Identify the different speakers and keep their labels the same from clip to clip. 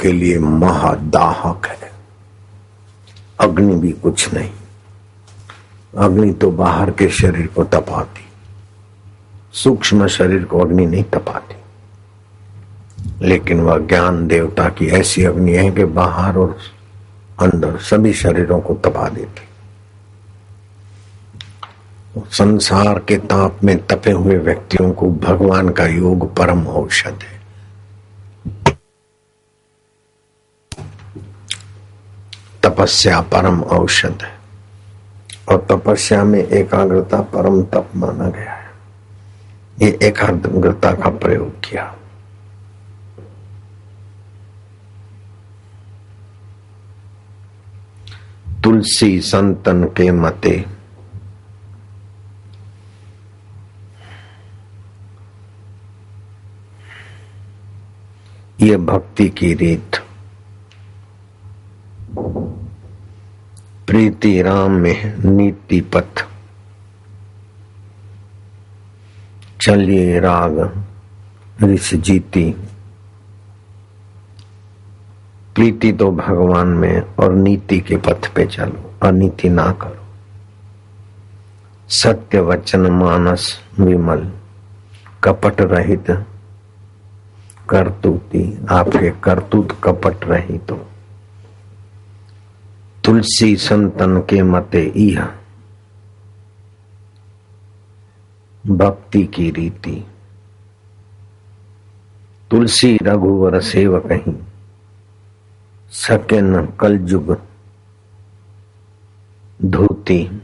Speaker 1: के लिए महादाहक है। अग्नि भी कुछ नहीं, अग्नि तो बाहर के शरीर को तपाती, सूक्ष्म शरीर को अग्नि नहीं तपाती। लेकिन वह ज्ञान देवता की ऐसी अग्नि है कि बाहर और अंदर सभी शरीरों को तपा देती। संसार के ताप में तपे हुए व्यक्तियों को भगवान का योग परम औषध है। तपस्या परम औषध है और तपस्या में एकाग्रता परम तप माना गया है। ये एकाग्रता का प्रयोग किया। तुलसी संतन के मते ये भक्ति की रीत, प्रीति राम में नीति पथ, चलिए राग ऋष जीती। प्रीति तो भगवान में और नीति के पथ पे चलो, अनीति ना करो। सत्य वचन मानस विमल, कपट रहित करतूती, आपके करतूत कपट रहित हो। तुलसी संतन के मते इह भक्ति की रीति। तुलसी रघुवर सेवक ही, सके न कलयुग धूती।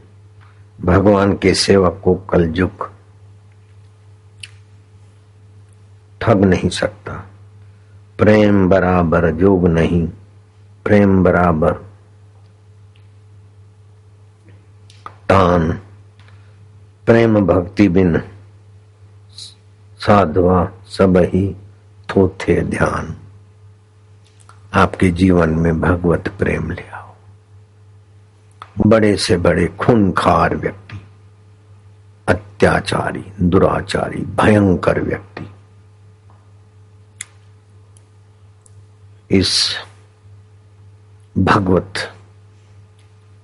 Speaker 1: भगवान के सेवक को कलयुग ठग नहीं सकता। प्रेम बराबर जोग नहीं, प्रेम बराबर तान। प्रेम भक्ति बिन साधवा सब ही थोथे ध्यान। आपके जीवन में भगवत प्रेम ले आओ। बड़े से बड़े खूंखार व्यक्ति, अत्याचारी, दुराचारी, भयंकर व्यक्ति इस भगवत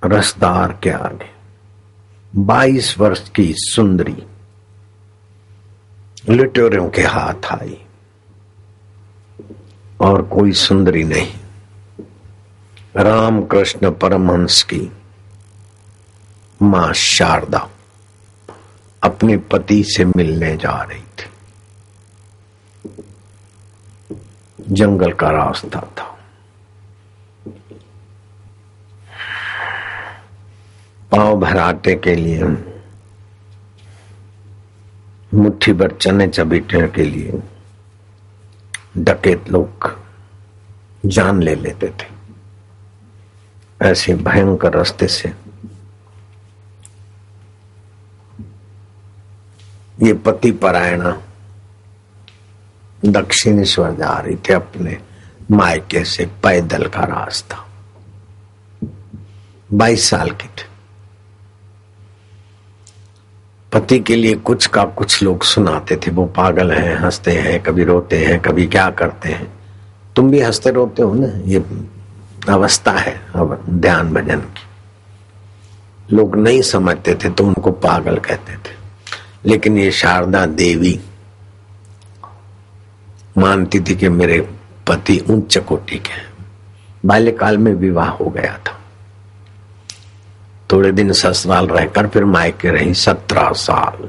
Speaker 1: रसदार के आगे 22 वर्ष की सुंदरी लुटेरों के हाथ आई और कोई सुंदरी नहीं, रामकृष्ण परमहंस की मां शारदा अपने पति से मिलने जा रही थी। जंगल का रास्ता था। पांव भर आटे के लिए, मुट्ठी भर चने चबीटने के लिए डकैत लोग जान ले लेते थे। ऐसे भयंकर रास्ते से ये पति परायणा दक्षिणेश्वर जा रही थी अपने मायके से। पैदल का रास्ता, 22 साल की थी। पति के लिए कुछ का कुछ लोग सुनाते थे, वो पागल हैं, हंसते हैं, कभी रोते हैं, कभी क्या करते हैं। तुम भी हंसते रोते हो ना, ये अवस्था है अब ध्यान भजन की। लोग नहीं समझते थे तो उनको पागल कहते थे। लेकिन ये शारदा देवी मानती थी कि मेरे पति उच्च कोटि के हैं। बाल्यकाल में विवाह हो गया था। थोड़े दिन ससुराल रहकर फिर मायके रही 17 साल।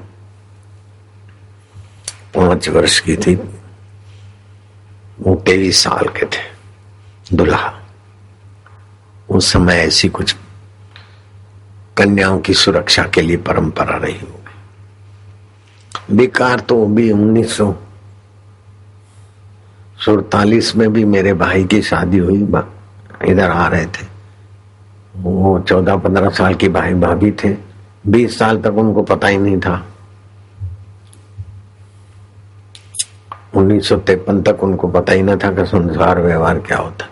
Speaker 1: 5 वर्ष की थी, वो 23 साल के थे दुल्हा। उस समय ऐसी कुछ कन्याओं की सुरक्षा के लिए परंपरा रही होगी। विकार तो भी 1947 में भी मेरे भाई की शादी हुई। इधर आ रहे थे, वो 14-15 साल की भाई भाभी थे। 20 साल तक उनको पता ही नहीं था। 1953 तक उनको पता ही ना था कि संसार व्यवहार क्या होता।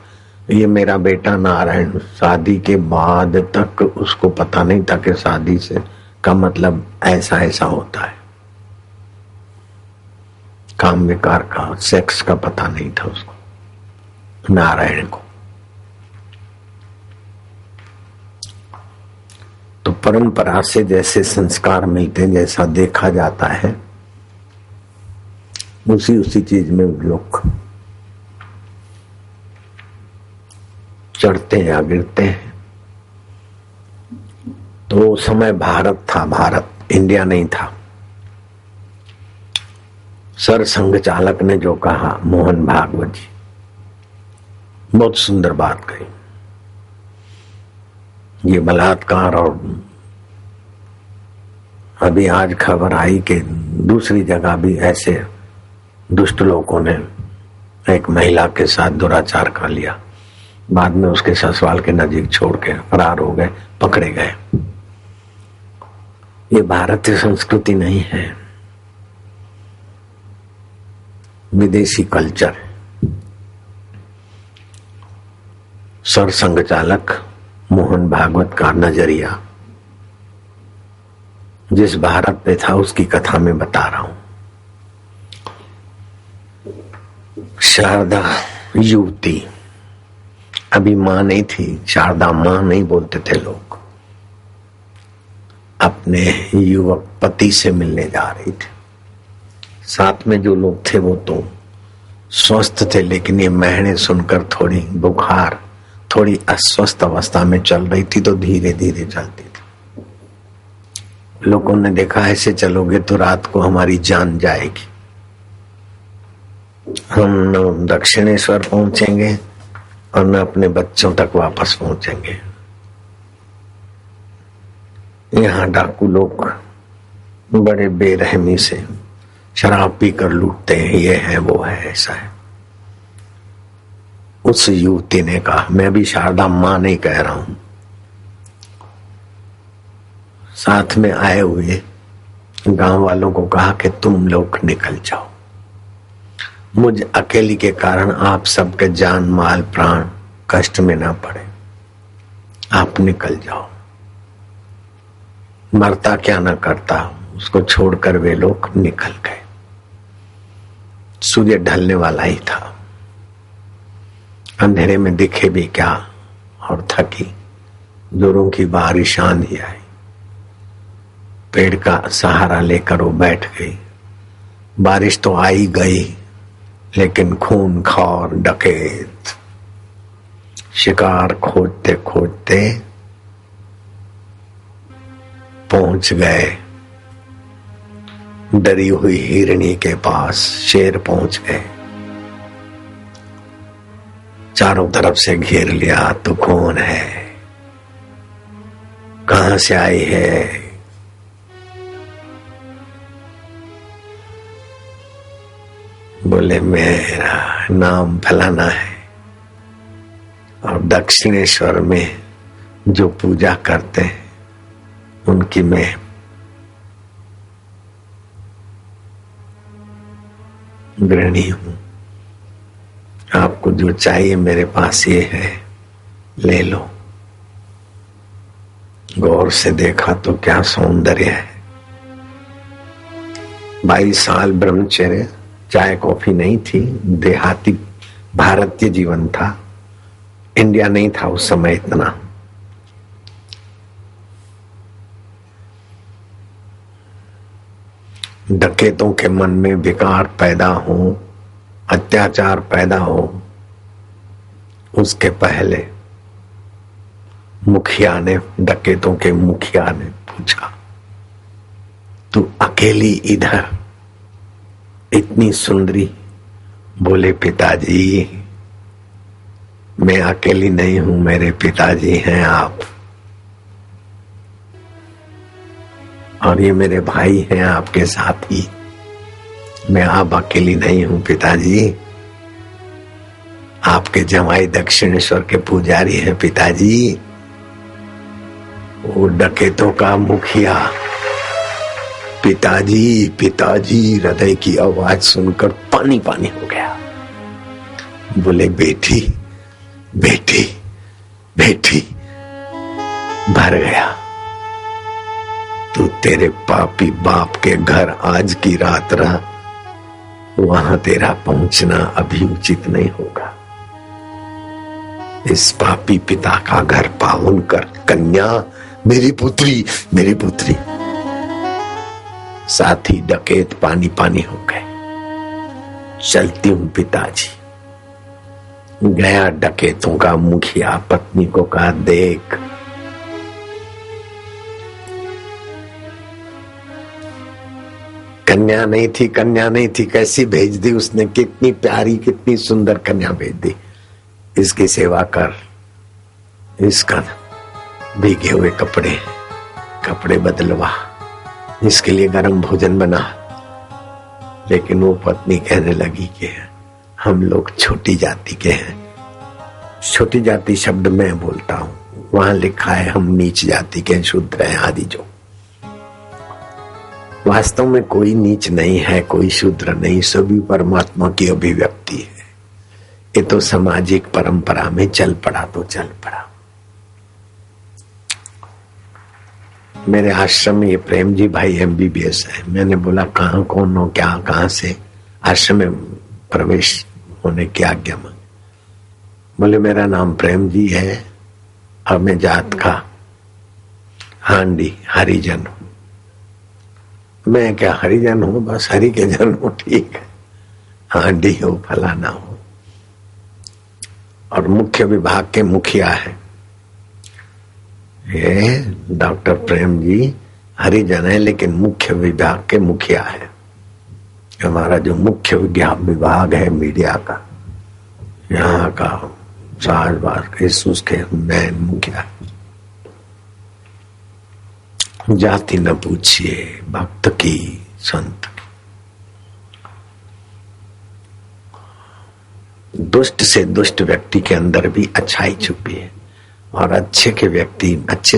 Speaker 1: ये मेरा बेटा नारायण शादी के बाद तक उसको पता नहीं था कि शादी से का मतलब ऐसा ऐसा होता है। काम विकार का, सेक्स का पता नहीं था उसको। नारायण को। तो परंपरा से जैसे संस्कार मिलते हैं, जैसा देखा जाता है, उसी चीज में लोग चढ़ते या गिरते हैं। तो समय भारत था, भारत इंडिया नहीं था। सर संघ चालक ने जो कहा, मोहन भागवत जी, बहुत सुंदर बात कही। ये बलात्कार, और अभी आज खबर आई कि दूसरी जगह भी ऐसे दुष्ट लोगों ने एक महिला के साथ दुराचार कर लिया, बाद में उसके ससुराल के नजीक छोड़ के फरार हो गए, पकड़े गए। ये भारतीय संस्कृति नहीं है, विदेशी कल्चर है। सर संघ चालक मोहन भागवत का नजरिया जिस भारत में था उसकी कथा में बता रहा हूं। शारदा युवती, अभी मां नहीं थी, शारदा मां नहीं बोलते थे लोग, अपने युवक पति से मिलने जा रही थी। साथ में जो लोग थे वो तो स्वस्थ थे, लेकिन ये महने सुनकर थोड़ी बुखार, थोड़ी अस्वस्थ अवस्था में चल रही थी, तो धीरे धीरे चलती थी। लोगों ने देखा ऐसे चलोगे तो रात को हमारी जान जाएगी, हम न दक्षिणेश्वर पहुंचेंगे और न अपने बच्चों तक वापस पहुंचेंगे। यहाँ डाकू लोग बड़े बेरहमी से शराब पीकर लूटते हैं, ये है वो है, ऐसा है। उस युवती ने कहा, मैं भी शारदा मां नहीं कह रहा हूं, साथ में आए हुए गांव वालों को कहा कि तुम लोग निकल जाओ, मुझ अकेली के कारण आप सबके जान माल प्राण कष्ट में ना पड़े, आप निकल जाओ। मरता क्या ना करता, उसको छोड़कर वे लोग निकल गए। सूर्य ढलने वाला ही था, अंधेरे में दिखे भी क्या, और थकी जोरों की बारिश आंधी आई, पेड़ का सहारा लेकर वो बैठ गई। बारिश तो आई गई, लेकिन खून खार डकैत शिकार खोजते खोजते पहुंच गए डरी हुई हिरणी के पास। शेर पहुंच गए, चारों तरफ से घेर लिया। तो कौन है, कहां से आई है? बोले मेरा नाम फलाना है, और दक्षिणेश्वर में जो पूजा करते हैं उनकी मैं गृहिणी हूं। आपको जो चाहिए मेरे पास ये है, ले लो। गौर से देखा तो क्या सौंदर्य है। 22 साल ब्रह्मचर्य, चाय कॉफी नहीं थी, देहाती भारतीय जीवन था, इंडिया नहीं था उस समय इतना। डकैतों के मन में विकार पैदा हो, अत्याचार पैदा हो, उसके पहले मुखिया ने, डकैतों के मुखिया ने पूछा, तू अकेली इधर इतनी सुंदरी? बोले पिताजी मैं अकेली नहीं हूं, मेरे पिताजी हैं आप, और ये मेरे भाई हैं आपके साथी। मैं आप अकेली नहीं हूं पिताजी, आपके जमाई दक्षिणेश्वर के पुजारी हैं पिताजी। वो डकैतों का मुखिया पिताजी पिताजी हृदय की आवाज सुनकर पानी पानी हो गया। बोले बेटी बेटी बेटी, भर गया। तू तेरे पापी बाप के घर आज की रात रहा, वहां तेरा पहुंचना अभी उचित नहीं होगा।
Speaker 2: इस पापी पिता का घर पावन कर। कन्या मेरी पुत्री, मेरी पुत्री। साथी डकैत पानी पानी हो गए। चलती हूं पिताजी। गया डकैतों का मुखिया, पत्नी को कहा देख कन्या नहीं थी, कन्या नहीं थी, कैसी भेज दी उसने, कितनी प्यारी कितनी सुंदर कन्या भेज दी। इसकी सेवा कर, इसका भीगे हुए कपड़े बदलवा, इसके लिए गर्म भोजन बना। लेकिन वो पत्नी कहने लगी कि हम लोग छोटी जाति के हैं। छोटी जाति शब्द मैं बोलता हूं, वहां लिखा है हम नीच जाति के शूद्र हैं आदि। जो वास्तव में कोई नीच नहीं है, कोई शूद्र नहीं, सभी परमात्मा की अभिव्यक्ति है। ये तो सामाजिक परंपरा में चल पड़ा तो चल पड़ा। मेरे आश्रम में ये प्रेम जी भाई MBBS है। मैंने बोला कहाँ कौन हो, क्या कहाँ से आश्रम में प्रवेश होने की आज्ञा मांगी। बोले मेरा नाम प्रेम जी है और मैं जात का हांडी हरिजन हूं। मैं क्या हरिजन हूं, बस हरि के जन हूं, ठीक है। हांडी हो फलाना हो। और मुख्य विभाग के मुखिया है ये डॉक्टर प्रेम जी। हरिजन है लेकिन मुख्य विभाग के मुखिया है। हमारा जो मुख्य विभाग है मीडिया का, यहाँ का साजबाज उसके मैं मुखिया। जाति न पूछिए भक्त की संत की। दुष्ट से दुष्ट व्यक्ति के अंदर भी अच्छाई छुपी है और अच्छे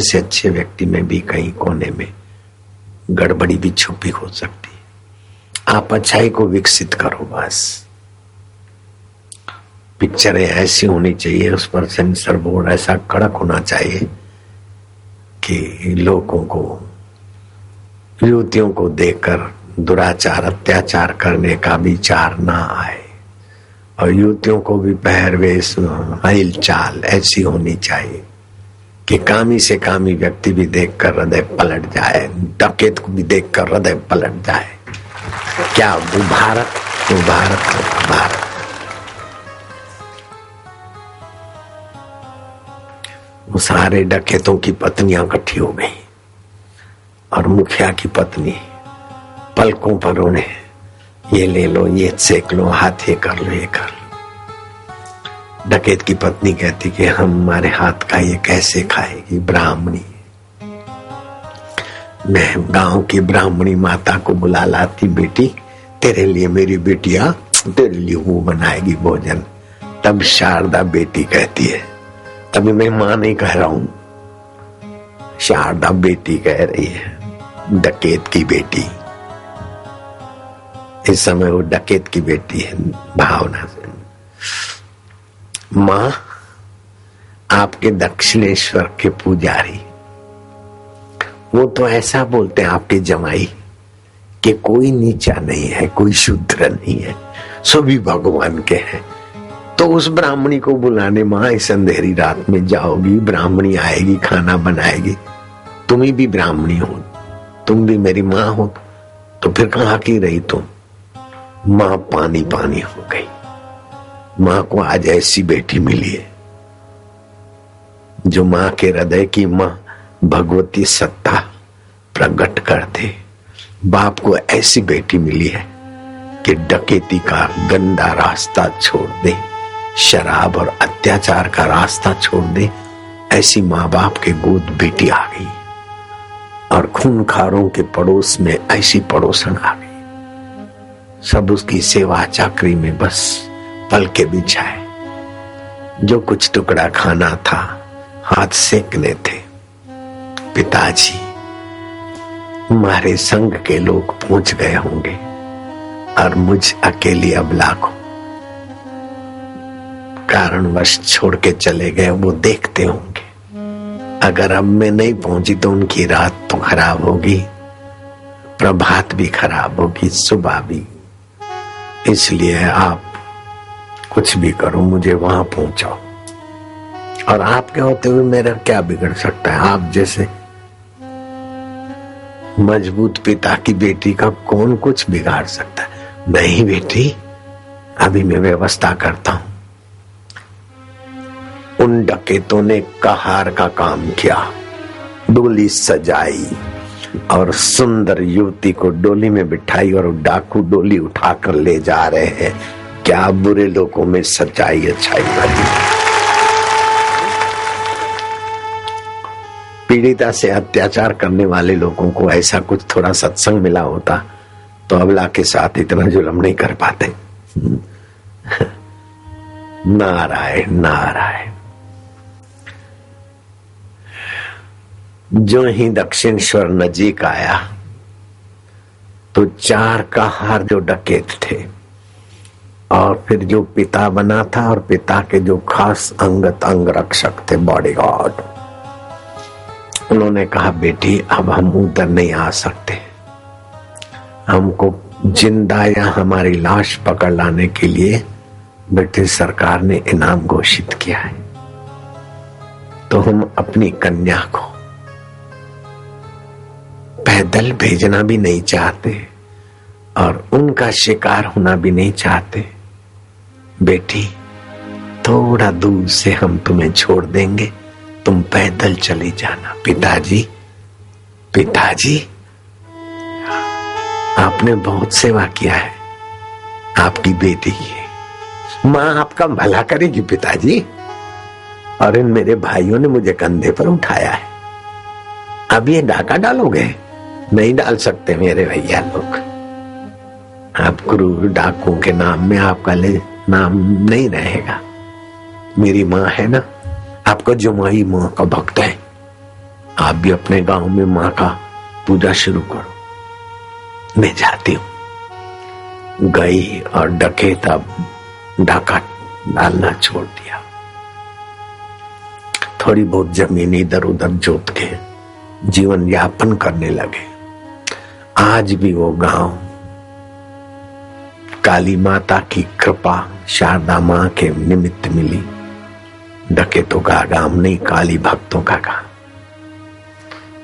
Speaker 2: से अच्छे व्यक्ति में भी कहीं कोने में गड़बड़ी भी छुपी हो सकती है। आप अच्छाई को विकसित करो बस। पिक्चरें ऐसी होनी चाहिए, उस पर सेंसर बोर्ड ऐसा कड़क होना चाहिए कि लोगों को, युवतियों को देखकर दुराचार अत्याचार करने का विचार ना आए। और युवतियों को भी पहरवेश हिल चाल ऐसी होनी चाहिए कि कामी से कामी व्यक्ति भी देखकर हृदय पलट जाए, डकैत को भी देखकर हृदय पलट जाए। क्या वो भारत, वो भारत, भारत। वो सारे डकैतों की पत्नियां इकट्ठी हो गई और मुखिया की पत्नी पलकों पर उन्हें ये ले लो, ये सेक लो, हाथ ये कर लो, ये कर लो। डकैत की पत्नी कहती कि हमारे हाथ का ये कैसे खाएगी, ब्राह्मणी। मैं गांव की ब्राह्मणी माता को बुला लाती, बेटी तेरे लिए मेरी बेटिया तेरे लिए वो बनाएगी भोजन। तब शारदा बेटी कहती है, तभी मैं मां नहीं कह रहा हूं, शारदा बेटी कह रही है, डकैत की बेटी। इस समय वो डकैत की बेटी है भावना से। मां, आपके दक्षिणेश्वर के पुजारी वो तो ऐसा बोलते हैं आपके जमाई कि कोई नीचा नहीं है, कोई शूद्र नहीं है, सभी भगवान के हैं। तो उस ब्राह्मणी को बुलाने मां इस अंधेरी रात में जाओगी, ब्राह्मणी आएगी, खाना बनाएगी। तुम ही भी ब्राह्मणी हो, तुम भी मेरी मां हो, तो फिर कहाँ की रही तुम? मां पानी पानी हो गई। मां को आज ऐसी बेटी मिली है जो मां के हृदय की मां भगवती सत्ता प्रकट कर दे। बाप को ऐसी बेटी मिली है कि डकैती का गंदा रास्ता छोड़ दे, शराब और अत्याचार का रास्ता छोड़ दे। ऐसी माँ बाप के गोद बेटी आ गई और खूनखारों के पड़ोस में ऐसी पड़ोसन आ गई। सब उसकी सेवा चाकरी में बस पल के बिछाए। जो कुछ टुकड़ा खाना था हाथ सेकने थे। पिताजी, हमारे संग के लोग पहुंच गए होंगे और मुझ अकेली अबला को कारणवश छोड़ के चले गए, वो देखते होंगे। अगर अब मैं नहीं पहुंची तो उनकी रात तो खराब होगी, प्रभात भी खराब होगी, सुबह भी। इसलिए आप कुछ भी करो, मुझे वहां पहुंचाओ। और आपके होते हुए मेरा क्या बिगड़ सकता है? आप जैसे मजबूत पिता की बेटी का कौन कुछ बिगाड़ सकता है? नहीं बेटी, अभी मैं व्यवस्था करता हूं। उन डकैतों ने कहार का काम किया, डोली सजाई और सुंदर युवती को डोली में बिठाई और डाकू डोली उठाकर ले जा रहे हैं। क्या बुरे लोगों में सच्चाई अच्छाई भरी। पीड़िता से अत्याचार करने वाले लोगों को ऐसा कुछ थोड़ा सत्संग मिला होता तो अबला के साथ इतना जुल्म नहीं कर पाते। नारायण नारायण। जो ही दक्षिणेश्वर नजीक आया तो 4 कहार जो डकैत थे और फिर जो पिता बना था और पिता के जो खास अंग रक्षक थे, बॉडीगार्ड, उन्होंने कहा बेटी अब हम उधर नहीं आ सकते, हमको जिंदा या हमारी लाश पकड़ लाने के लिए ब्रिटिश सरकार ने इनाम घोषित किया है, तो हम अपनी कन्या को पैदल भेजना भी नहीं चाहते और उनका शिकार होना भी नहीं चाहते। बेटी थोड़ा दूर से हम तुम्हें छोड़ देंगे, तुम पैदल चली जाना। पिताजी पिताजी आपने बहुत सेवा किया है आपकी बेटी की, माँ आपका भला करेगी पिताजी। और इन मेरे भाइयों ने मुझे कंधे पर उठाया है, अब ये डाका डालोगे? नहीं डाल सकते मेरे भैया लोग, आप गुरु डाकुओं के नाम में आपका नाम नहीं रहेगा। मेरी माँ है ना, आपका जुमाई माँ का भक्त है, आप भी अपने गांव में माँ का पूजा शुरू करो। मैं जाती हूं। गई और डकैत अब डाका डालना छोड़ दिया। थोड़ी बहुत जमीन इधर उधर जोत के जीवन यापन करने लगे। आज भी वो गांव काली माता की कृपा, शारदा मां के निमित्त मिली। डकैतों का गांव नहीं, काली भक्तों का गांव।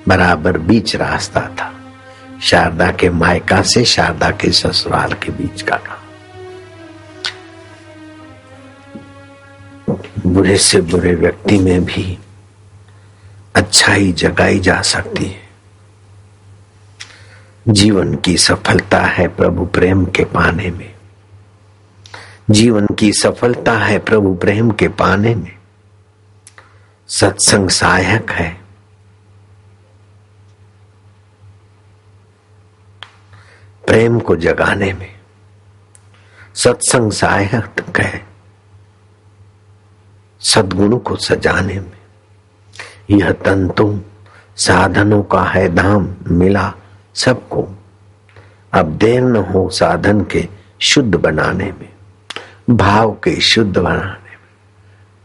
Speaker 2: बराबर बीच रास्ता था, शारदा के मायका से शारदा के ससुराल के बीच का गांव। बुरे से बुरे व्यक्ति में भी अच्छाई जगाई जा सकती है। जीवन की सफलता है प्रभु प्रेम के पाने में। जीवन की सफलता है प्रभु प्रेम के पाने में। सत्संग सहायक है। प्रेम को जगाने में सत्संग सहायक है। सद्गुण को सजाने में। यह तन तो साधनों का है धाम, मिला सबको। अब देर न हो साधन के शुद्ध बनाने में, भाव के शुद्ध बनाने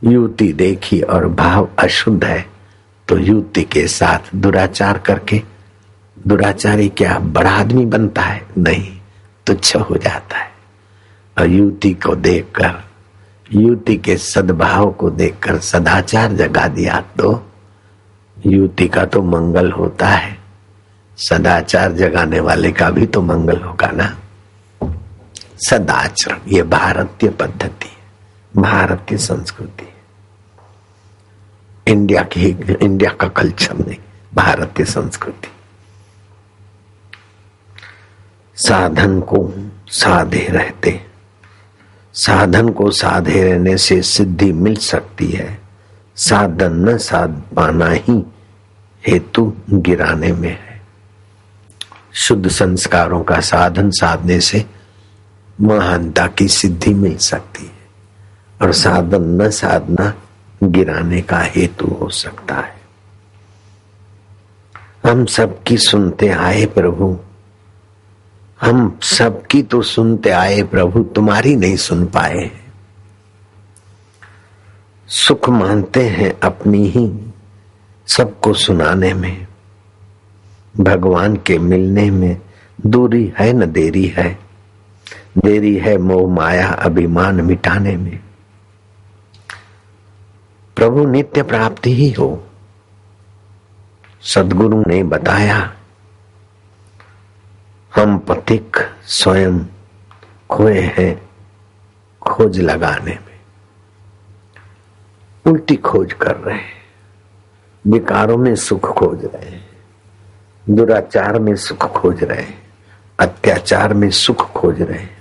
Speaker 2: में। युवती देखी और भाव अशुद्ध है तो युवती के साथ दुराचार करके दुराचारी क्या बड़ा आदमी बनता है? नहीं, तुच्छ हो जाता है। और युवती को देखकर, युवती के सद्भाव को देखकर सदाचार जगा दिया तो युवती का तो मंगल होता है, सदाचार जगाने वाले का भी तो मंगल होगा ना। सदाचरण ये भारतीय पद्धति है, भारतीय संस्कृति है। इंडिया का कल्चर नहीं, भारतीय संस्कृति। साधन को साधे रहते, साधन को साधे रहने से सिद्धि मिल सकती है। साधन न साध पाना ही हेतु गिराने में है। शुद्ध संस्कारों का साधन साधने से महानता की सिद्धि मिल सकती है और साधन न साधना गिराने का हेतु हो सकता है। हम सबकी सुनते आए प्रभु, हम सबकी तो सुनते आए प्रभु, तुम्हारी नहीं सुन पाए। सुख मानते हैं अपनी ही सबको सुनाने में। भगवान के मिलने में दूरी है न देरी है, देरी है मोह माया अभिमान मिटाने में। प्रभु नित्य प्राप्ति ही हो। सदगुरु ने बताया, हम पथिक स्वयं खोए हैं खोज लगाने में, उल्टी खोज कर रहे हैं, विकारों में सुख खोज रहे हैं, दुराचार में सुख खोज रहे हैं, अत्याचार में सुख खोज रहे हैं।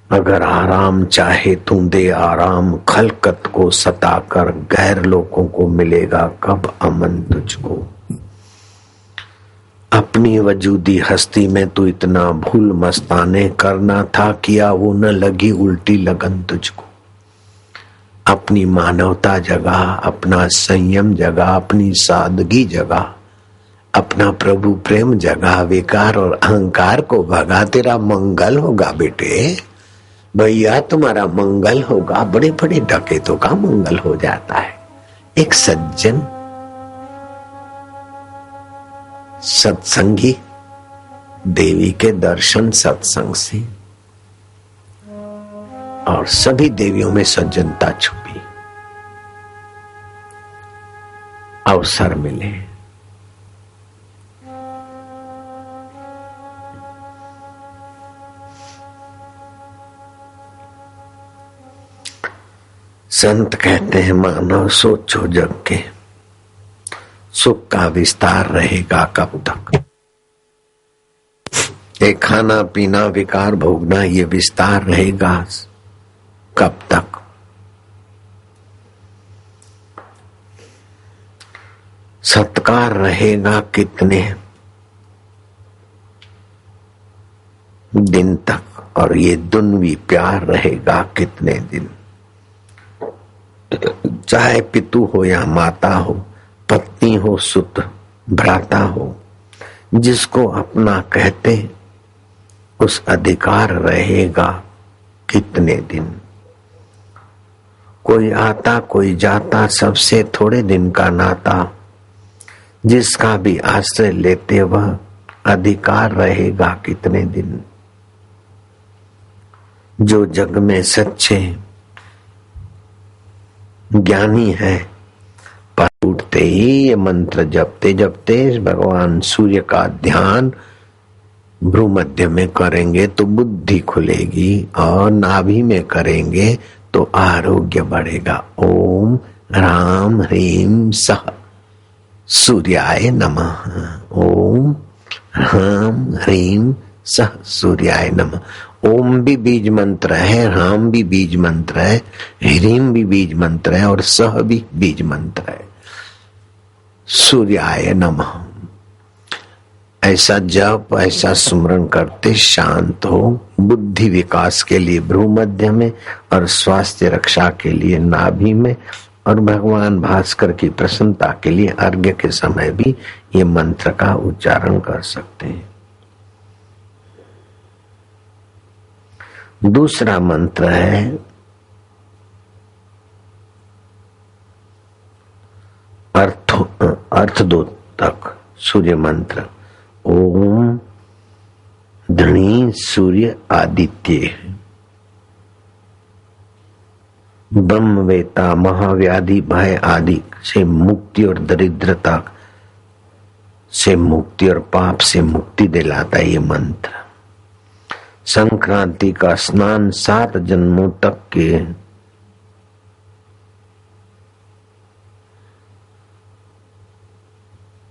Speaker 2: अगर आराम चाहे तू दे आराम, खलकत को सताकर गैर लोगों को मिलेगा कब अमन तुझको। अपनी वजूदी हस्ती में तू इतना भूल मस्ताने, करना था किया वो न लगी उल्टी लगन तुझको। अपनी मानवता जगा, अपना संयम जगा, अपनी सादगी जगा, अपना प्रभु प्रेम जगा, विकार और अहंकार को भगा, तेरा मंगल होगा बेटे। भैया तुम्हारा मंगल होगा। बड़े बड़े डकैतों का मंगल हो जाता है। एक सज्जन सत्संगी देवी के दर्शन सत्संग से, और सभी देवियों में सज्जनता छुपी। अवसर मिले, संत कहते हैं मानव सोचो जग के, सुख का विस्तार रहेगा कब तक। ये खाना पीना विकार भोगना ये विस्तार रहेगा कब तक। सत्कार रहेगा कितने दिन तक, और ये दुन्वी प्यार रहेगा कितने दिन। चाहे पितु हो या माता हो, पत्नी हो सुत भ्राता हो, जिसको अपना कहते उस अधिकार रहेगा कितने दिन। कोई आता कोई जाता, सबसे थोड़े दिन का नाता, जिसका भी आश्रय लेते वह अधिकार रहेगा कितने दिन। जो जग में सच्चे ज्ञानी है, पर उठते ही ये मंत्र जपते जपते भगवान सूर्य का ध्यान भ्रूमध्य में करेंगे तो बुद्धि खुलेगी, और नाभि में करेंगे तो आरोग्य बढ़ेगा। ओम राम ह्रीम सह सूर्याय नमः। ओम राम ह्रीम सह सूर्याय नमः। ओम भी बीज मंत्र है, राम भी बीज मंत्र है, ह्रीम भी बीज मंत्र है, और सह भी बीज मंत्र है। सूर्याय नमः। ऐसा जप, ऐसा सुमरण करते शांत हो। बुद्धि विकास के लिए भ्रूमध्य में, और स्वास्थ्य रक्षा के लिए नाभि में, और भगवान भास्कर की प्रसन्नता के लिए अर्घ्य के समय भी ये मंत्र का उच्चारण कर सकते हैं। दूसरा मंत्र है अर्थदोतक सूर्य मंत्र। ओम धनी सूर्य आदित्य ब्रह्मवेता महाव्याधि भय आदि से मुक्ति और दरिद्रता से मुक्ति और पाप से मुक्ति दिलाता है ये मंत्र। संक्रांति का स्नान 7 जन्मों तक के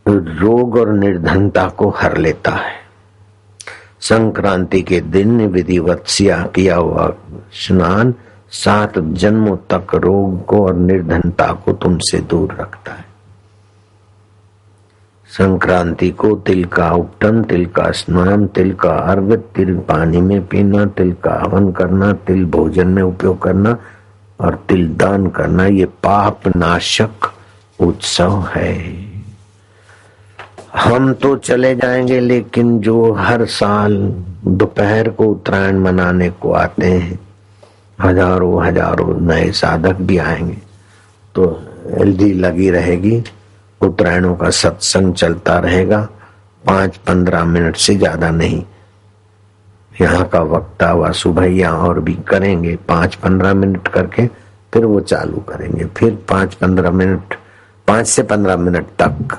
Speaker 2: रोग और निर्धनता को हर लेता है। संक्रांति के दिन विधिवत किया हुआ स्नान 7 जन्मों तक रोग को और निर्धनता को तुमसे दूर रखता है। संक्रांति को तिल का उपटन, तिल का स्नान, तिल का अर्घ, तिल पानी में पीना, तिल का हवन करना, तिल भोजन में उपयोग करना और तिल दान करना, ये पाप नाशक उत्सव है। हम तो चले जाएंगे, लेकिन जो हर साल दोपहर को उत्तरायण मनाने को आते हैं, हजारों हजारों नए साधक भी आएंगे, तो एलडी लगी रहेगी, उत्तरायणों का सत्संग चलता रहेगा। 5-15 मिनट से ज्यादा नहीं। यहाँ का वक्ता वासु भैया और भी करेंगे 5-15 मिनट करके, फिर वो चालू करेंगे। फिर 5 से 15 मिनट तक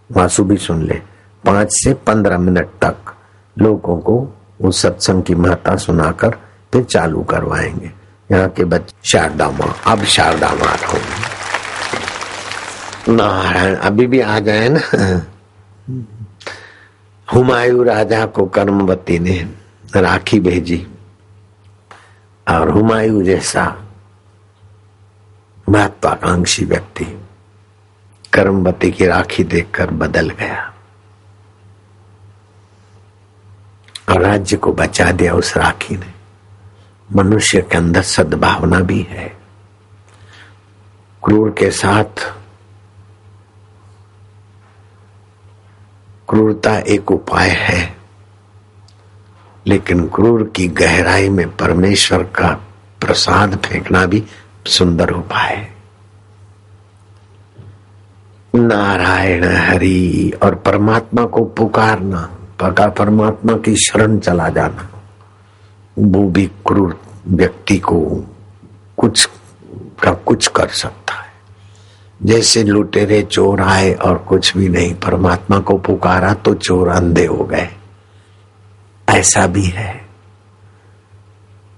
Speaker 2: वासु भी सुन ले, 5 से 15 मिनट तक लोगों को उस सत्संग की महत्ता सुनाकर फिर चालू करवाएंगे। यहाँ के बच्चे शारदा माँ, अब शारदा माँ नारायण अभी भी आ जाए ना। हुमायूं राजा को कर्मवती ने राखी भेजी और हुमायूं जैसा महत्वाकांक्षी व्यक्ति कर्मवती की राखी देखकर बदल गया और राज्य को बचा दिया उस राखी ने। मनुष्य के अंदर सद्भावना भी है। क्रूर के साथ क्रूरता एक उपाय है, लेकिन क्रूर की गहराई में परमेश्वर का प्रसाद फेंकना भी सुंदर उपाय है। नारायण हरि और परमात्मा को पुकारना, परमात्मा की शरण चला जाना, वो भी क्रूर व्यक्ति को कुछ कर सकता है। जैसे लुटेरे चोर आए और कुछ भी नहीं, परमात्मा को पुकारा तो चोर अंधे हो गए, ऐसा भी है।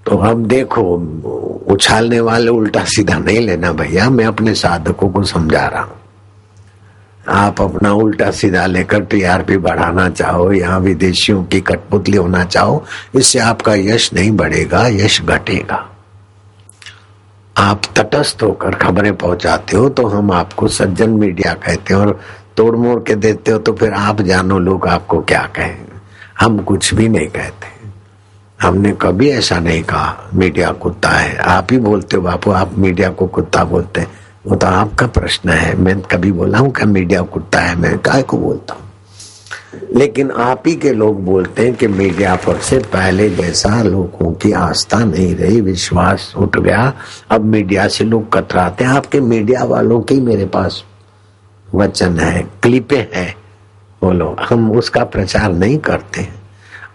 Speaker 2: तो अब देखो, उछालने वाले उल्टा सीधा नहीं लेना भैया, मैं अपने साधकों को समझा रहा हूं। आप अपना उल्टा सीधा लेकर टीआरपी बढ़ाना चाहो या विदेशियों की कठपुतली होना चाहो, इससे आपका यश नहीं बढ़ेगा, यश घटेगा। आप तटस्थ होकर खबरें पहुंचाते हो तो हम आपको सज्जन मीडिया कहते हैं, और तोड़ मोड़ के देते हो तो फिर आप जानो लोग आपको क्या कहें। हम कुछ भी नहीं कहते, हमने कभी ऐसा नहीं कहा मीडिया कुत्ता है। आप ही बोलते हो बापू, आप मीडिया को कुत्ता बोलते हैं, वो तो आपका प्रश्न है। मैं कभी बोला हूं कि मीडिया कुत्ता है? मैं काय को बोलता हूं? लेकिन आप ही के लोग बोलते हैं कि मीडिया पर से पहले जैसा लोगों की आस्था नहीं रही, विश्वास उठ गया, अब मीडिया से लोग कतराते हैं। आपके मीडिया वालों की मेरे पास वचन है, क्लिपें हैं, बोलो, हम उसका प्रचार नहीं करते हैं।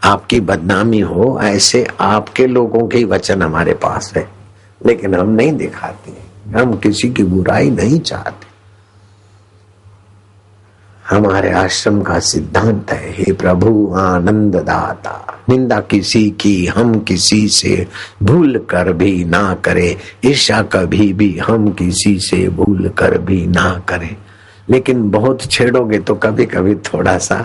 Speaker 2: आपकी बदनामी हो ऐसे आपके लोगों के वचन हमारे पास है, लेकिन हम नहीं दिखाते। हम किसी की बुराई नहीं चाहते। हमारे आश्रम का सिद्धांत है, हे प्रभु आनंद दाता, निंदा किसी की हम किसी से भूल कर भी ना करें, ईर्ष्या कभी भी हम किसी से भूल कर भी ना करें। लेकिन बहुत छेड़ोगे तो कभी कभी थोड़ा सा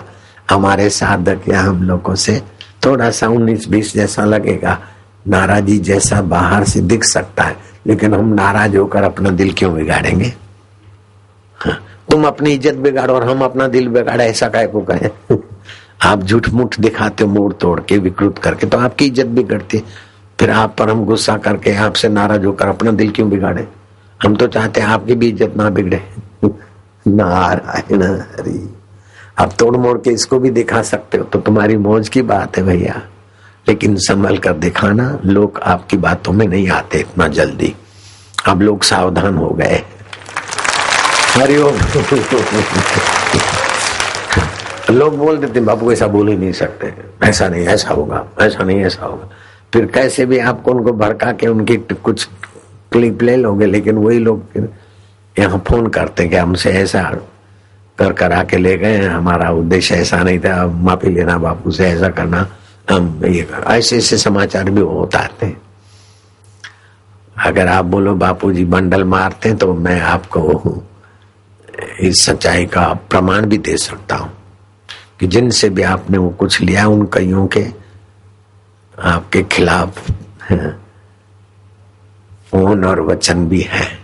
Speaker 2: हमारे साधक या हम लोगों से थोड़ा सा 19-20 जैसा लगेगा, नाराजी जैसा बाहर से दिख सकता है, लेकिन हम नाराज होकर अपना दिल क्यों बिगाड़ेंगे? हाँ, तुम अपनी इज्जत बिगाड़ो और हम अपना दिल बिगाड़े, ऐसा काय को कहें? आप झूठ मूठ दिखाते हो, मोड़ तोड़ के विकृत करके, तो आपकी इज्जत बिगड़ती है। फिर आप पर हम गुस्सा करके आपसे नाराज होकर अपना दिल क्यों बिगाड़े? हम तो चाहते हैं आपकी भी इज्जत ना बिगड़े। नारायण हरि। आप तोड़ मोड़ के इसको भी दिखा सकते हो तो तुम्हारी मौज की बात है भैया, लेकिन संभल कर दिखाना। लोग आपकी बातों में नहीं आते इतना जल्दी, अब लोग सावधान हो गए। हरिओम। लोग बोल देते बापू ऐसा बोल ही नहीं सकते, ऐसा नहीं ऐसा होगा, ऐसा नहीं ऐसा होगा। फिर कैसे भी आपको उनको भड़का के उनकी कुछ क्लिप ले लोगे, लेकिन वही लोग फिर यहाँ फोन करते कि हमसे ऐसा कर आके ले गए, हमारा उद्देश्य ऐसा नहीं था, माफी लेना बापू से, ऐसा करना, हम ये ऐसे ऐसे समाचार भी होता है। अगर आप बोलो बापूजी बंडल मारते हैं तो मैं आपको इस सच्चाई का प्रमाण भी दे सकता हूं कि जिनसे भी आपने वो कुछ लिया उन कईयों के आपके खिलाफ फोन और वचन भी है।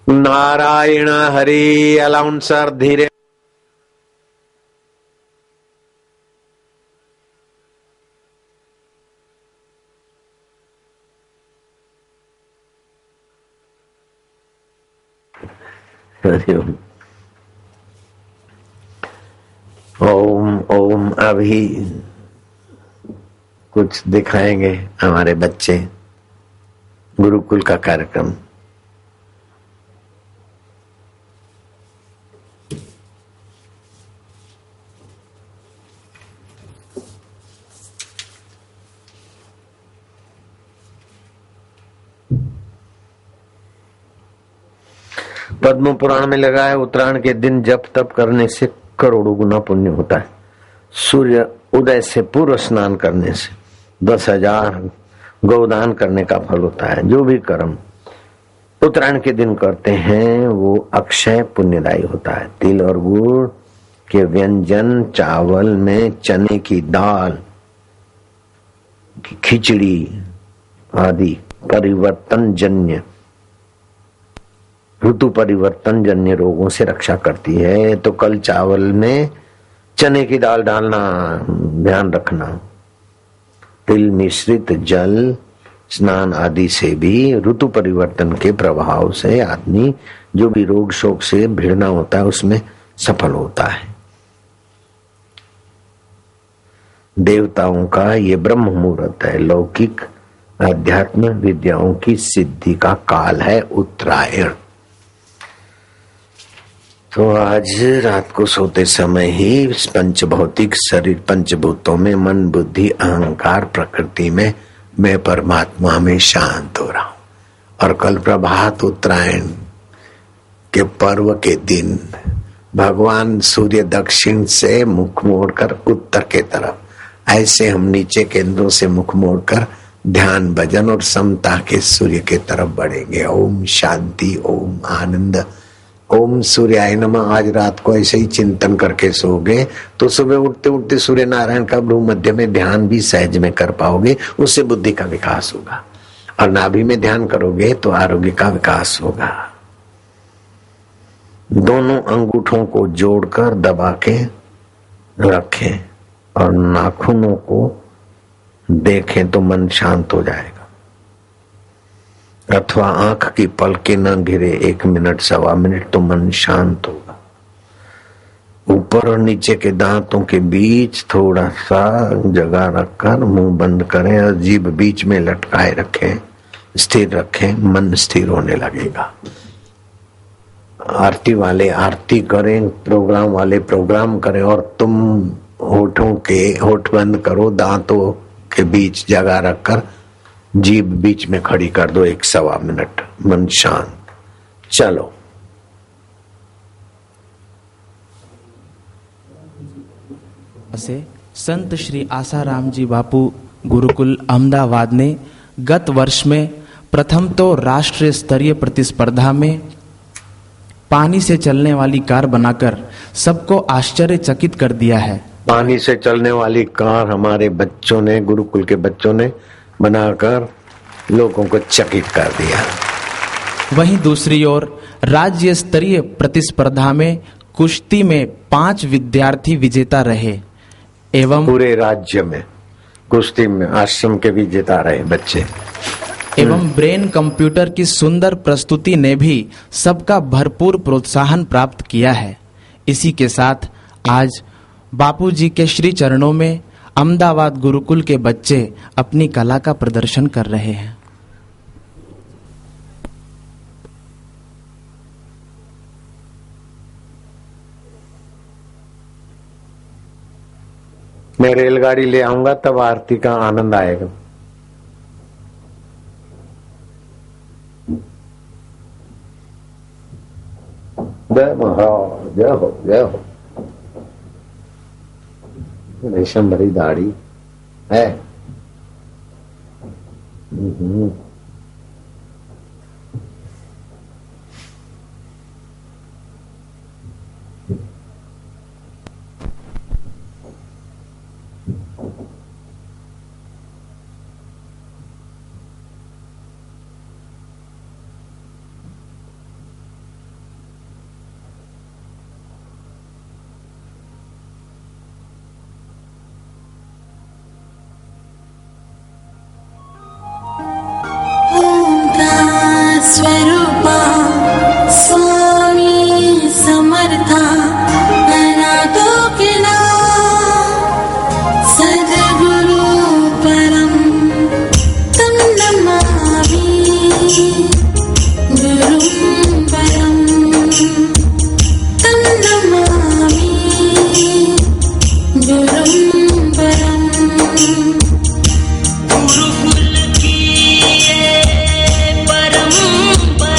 Speaker 2: नारायण हरि। अलाउंसर धीरे। ओम ओम। अभी कुछ दिखाएंगे हमारे बच्चे, गुरुकुल का कार्यक्रम।
Speaker 1: पद्म पुराण में लगा है, उत्तरायण के दिन जप तप करने से करोड़ों गुना पुण्य होता है। सूर्य उदय से पूर्व स्नान करने से 10,000 गौदान करने का फल होता है। जो भी कर्म उत्तरायण के दिन करते हैं वो अक्षय पुण्यदायी होता है। तिल और गुड़ के व्यंजन, चावल में चने की दाल, खिचड़ी आदि परिवर्तन जन्य, ऋतु परिवर्तन जन्य रोगों से रक्षा करती है। तो कल चावल में चने की दाल डालना, ध्यान रखना। तिल मिश्रित जल स्नान आदि से भी ऋतु परिवर्तन के प्रभाव से आदमी जो भी रोग शोक से भिड़ना होता है उसमें सफल होता है। देवताओं का ये ब्रह्म मुहूर्त है, लौकिक आध्यात्म विद्याओं की सिद्धि का काल है उत्तरायण। तो आज रात को सोते समय ही पंच भौतिक शरीर पंचभूतों में मन बुद्धि अहंकार प्रकृति में मैं परमात्मा में शांत हो रहा हूं। और कल प्रभात उत्तरायण के पर्व के दिन भगवान सूर्य दक्षिण से मुख मोड़कर उत्तर के तरफ, ऐसे हम नीचे केंद्रों से मुख मोड़कर ध्यान भजन और समता के सूर्य के तरफ बढ़ेंगे। ओम शांति, ओम आनंद, ओम सूर्याय नमः। आज रात को ऐसे ही चिंतन करके सोओगे तो सुबह उठते उठते सूर्य नारायण का भ्रू मध्य में ध्यान भी सहज में कर पाओगे, उससे बुद्धि का विकास होगा। और नाभि में ध्यान करोगे तो आरोग्य का विकास होगा। दोनों अंगूठों को जोड़कर दबा के रखें और नाखूनों को देखें तो मन शांत हो जाएगा। अथवा आंख की पलकें न गिरे 1 मिनट 1.25 मिनट तो मन शांत होगा। ऊपर और नीचे के दांतों के बीच थोड़ा सा जगह रखकर मुंह बंद करें और जीभ बीच में लटकाए रखें, स्थिर रखें, मन स्थिर होने लगेगा। आरती वाले आरती करें, प्रोग्राम वाले प्रोग्राम करें और तुम होठ बंद करो, दांतों के बीच जगह रखकर जीभ बीच में खड़ी कर दो 1.25 मिनट, मन शांत। चलो
Speaker 3: से संत श्री आसाराम जी बापू गुरुकुल अहमदाबाद ने गत वर्ष में प्रथम तो राष्ट्रीय स्तरीय प्रतिस्पर्धा में पानी से चलने वाली कार बनाकर सबको आश्चर्यचकित कर दिया है।
Speaker 1: पानी से चलने वाली कार हमारे बच्चों ने, गुरुकुल के बच्चों ने बनाकर लोगों को चकित कर दिया।
Speaker 3: वहीं दूसरी ओर राज्य स्तरीय प्रतिस्पर्धा में कुश्ती में 5 विद्यार्थी विजेता रहे एवं
Speaker 1: पूरे राज्य में कुश्ती में आश्रम के विजेता रहे बच्चे।
Speaker 3: एवं ब्रेन कंप्यूटर की सुंदर प्रस्तुति ने भी सबका भरपूर प्रोत्साहन प्राप्त किया है। इसी के साथ आज बापूजी के श्री चरणों में अहमदाबाद गुरुकुल के बच्चे अपनी कला का प्रदर्शन कर रहे हैं।
Speaker 1: मैं रेलगाड़ी ले आऊंगा तब आरती का आनंद आएगा। जय महाराज, जय हो जय हो। रेशम भरी दाढ़ी है।
Speaker 4: स्वरूपा स्वामी समर्था अनाथो किला सद्गुरु परम तं नमामि गुरुं परम तं नमामि गुरुं परम। गुरुकुल की परंपरा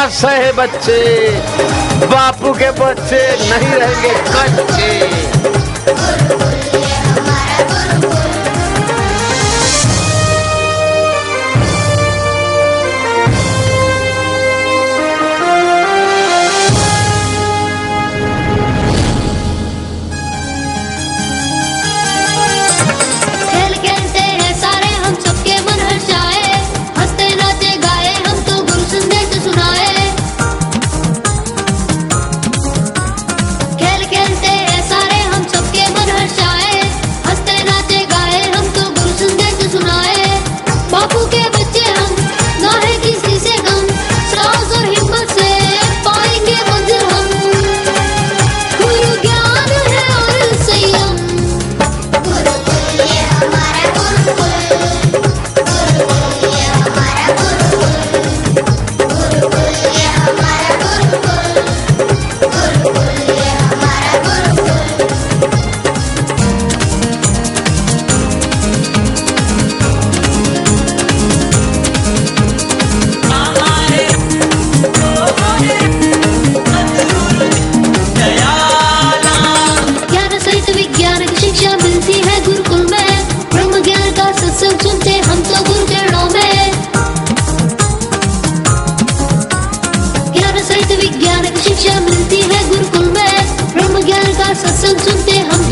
Speaker 2: शाबाश है बच्चे, बापू के बच्चे नहीं रहेंगे कच्चे।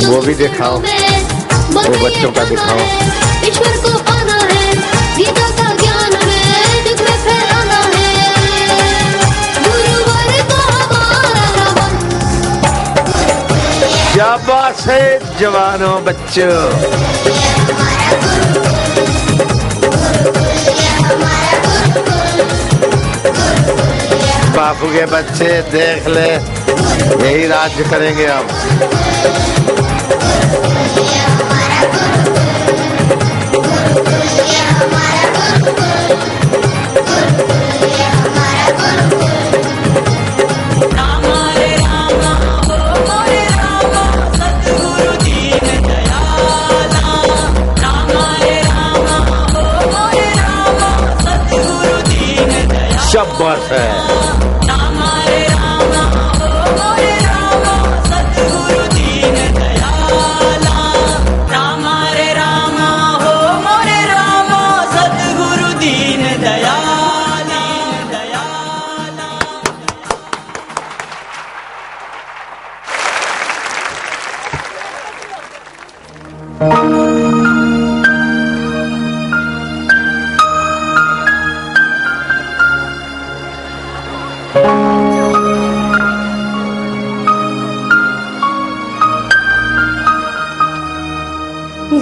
Speaker 2: वो भी दिखाओ, वो बच्चों का दिखाओ।
Speaker 4: ईश्वर को पाना है, गीता का ज्ञान है, दुख में फैलाना है, गुरुवर को हमारा नमन।
Speaker 2: शाबाश है जवानों बच्चों। बापू के बच्चे देख ले, यही राज्य करेंगे अब। शाबाश है।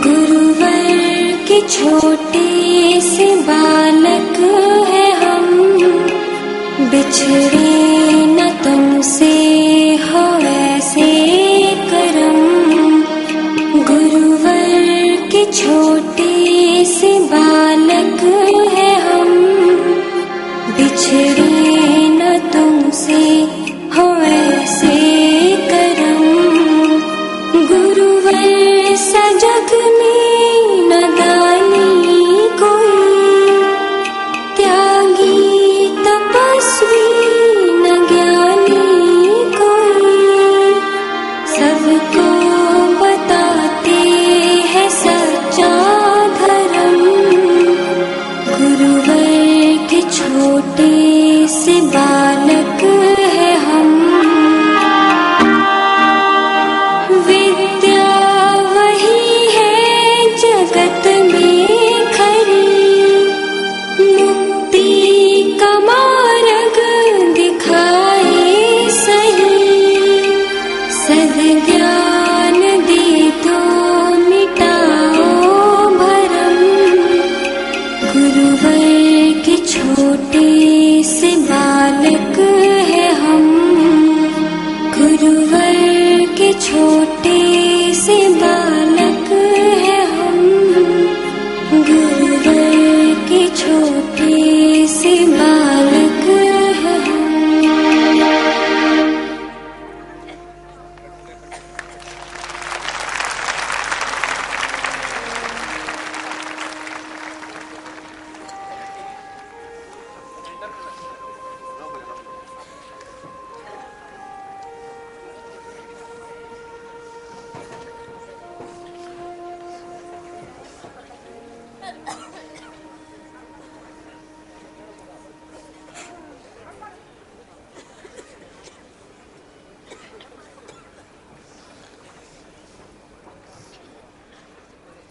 Speaker 4: गुरुवर के छोटे से बालक है हम, बिछड़े न तुमसे हो ऐसे करम। गुरुवर के छोटे से बालक है हम, बिछड़े न तुमसे हो ऐसे करम। गुरुवर सा जग में न दानी कोई, त्यागी तपस्वी न ज्ञानी कोई, सबको बताते हैं सच्चा धर्म। गुरुवर के छोटे से बालक है हम, जगत में खरी मुक्ति का मार्ग दिखाए सही। सद्ज्ञान दे तो मिटाओ भरम। गुरुवर के छोटे से बालक है हम, गुरुवर के छोटे से बालक है हम, गुरुवर के छोटे से बालक है हम।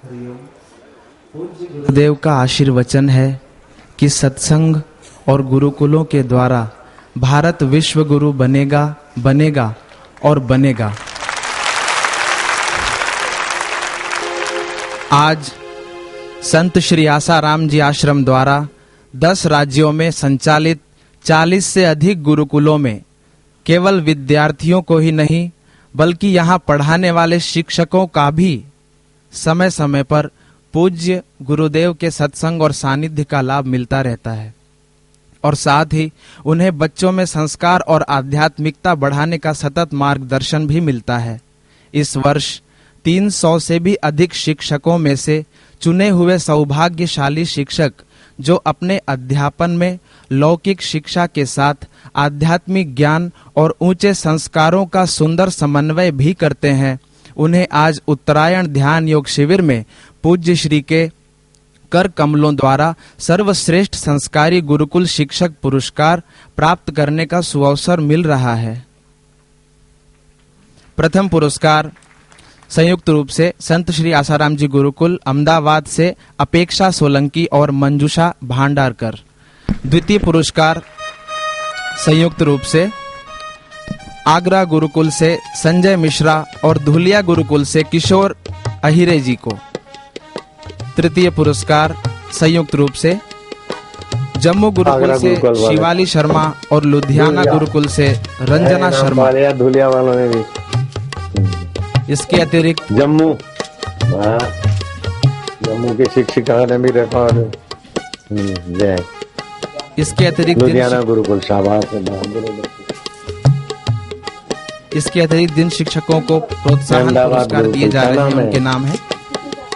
Speaker 3: गुरुदेव का आशीर्वचन है कि सत्संग और गुरुकुलों के द्वारा भारत विश्व गुरु बनेगा, बनेगा और बनेगा। आज संत श्री आसाराम जी आश्रम द्वारा 10 राज्यों में संचालित 40 से अधिक गुरुकुलों में केवल विद्यार्थियों को ही नहीं बल्कि यहाँ पढ़ाने वाले शिक्षकों का भी समय समय पर पूज्य गुरुदेव के सत्संग और सानिध्य का लाभ मिलता रहता है और साथ ही उन्हें बच्चों में संस्कार और आध्यात्मिकता बढ़ाने का सतत मार्गदर्शन भी मिलता है। इस वर्ष 300 से भी अधिक शिक्षकों में से चुने हुए सौभाग्यशाली शिक्षक जो अपने अध्यापन में लौकिक शिक्षा के साथ आध्यात्मिक ज्ञान और ऊंचे संस्कारों का सुंदर समन्वय भी करते हैं, उन्हें आज उत्तरायण ध्यान योग शिविर में पूज्य श्री के कर कमलों द्वारा सर्वश्रेष्ठ संस्कारी गुरुकुल शिक्षक पुरस्कार प्राप्त करने का सुअवसर मिल रहा है। प्रथम पुरस्कार संयुक्त रूप से संत श्री आसाराम जी गुरुकुल अहमदाबाद से अपेक्षा सोलंकी और मंजूषा भांडारकर। द्वितीय पुरस्कार संयुक्त रूप से आगरा गुरुकुल से संजय मिश्रा और धुलिया गुरुकुल से किशोर अहिरे जी को। तृतीय पुरस्कार संयुक्त रूप से जम्मू गुरुकुल से शिवाली शर्मा और लुधियाना गुरुकुल से रंजना शर्मा।
Speaker 1: धुलिया वालों ने भी।
Speaker 3: इसके अतिरिक्त
Speaker 1: जम्मू के शिक्षिका ने भी रिकॉर्ड।
Speaker 3: इसके अतिरिक्त
Speaker 1: लुधियाना गुरुकुल शाबाश।
Speaker 3: इसके अतिरिक्त जिन शिक्षकों को प्रोत्साहन पुरस्कार दिए जा रहे हैं उनके नाम है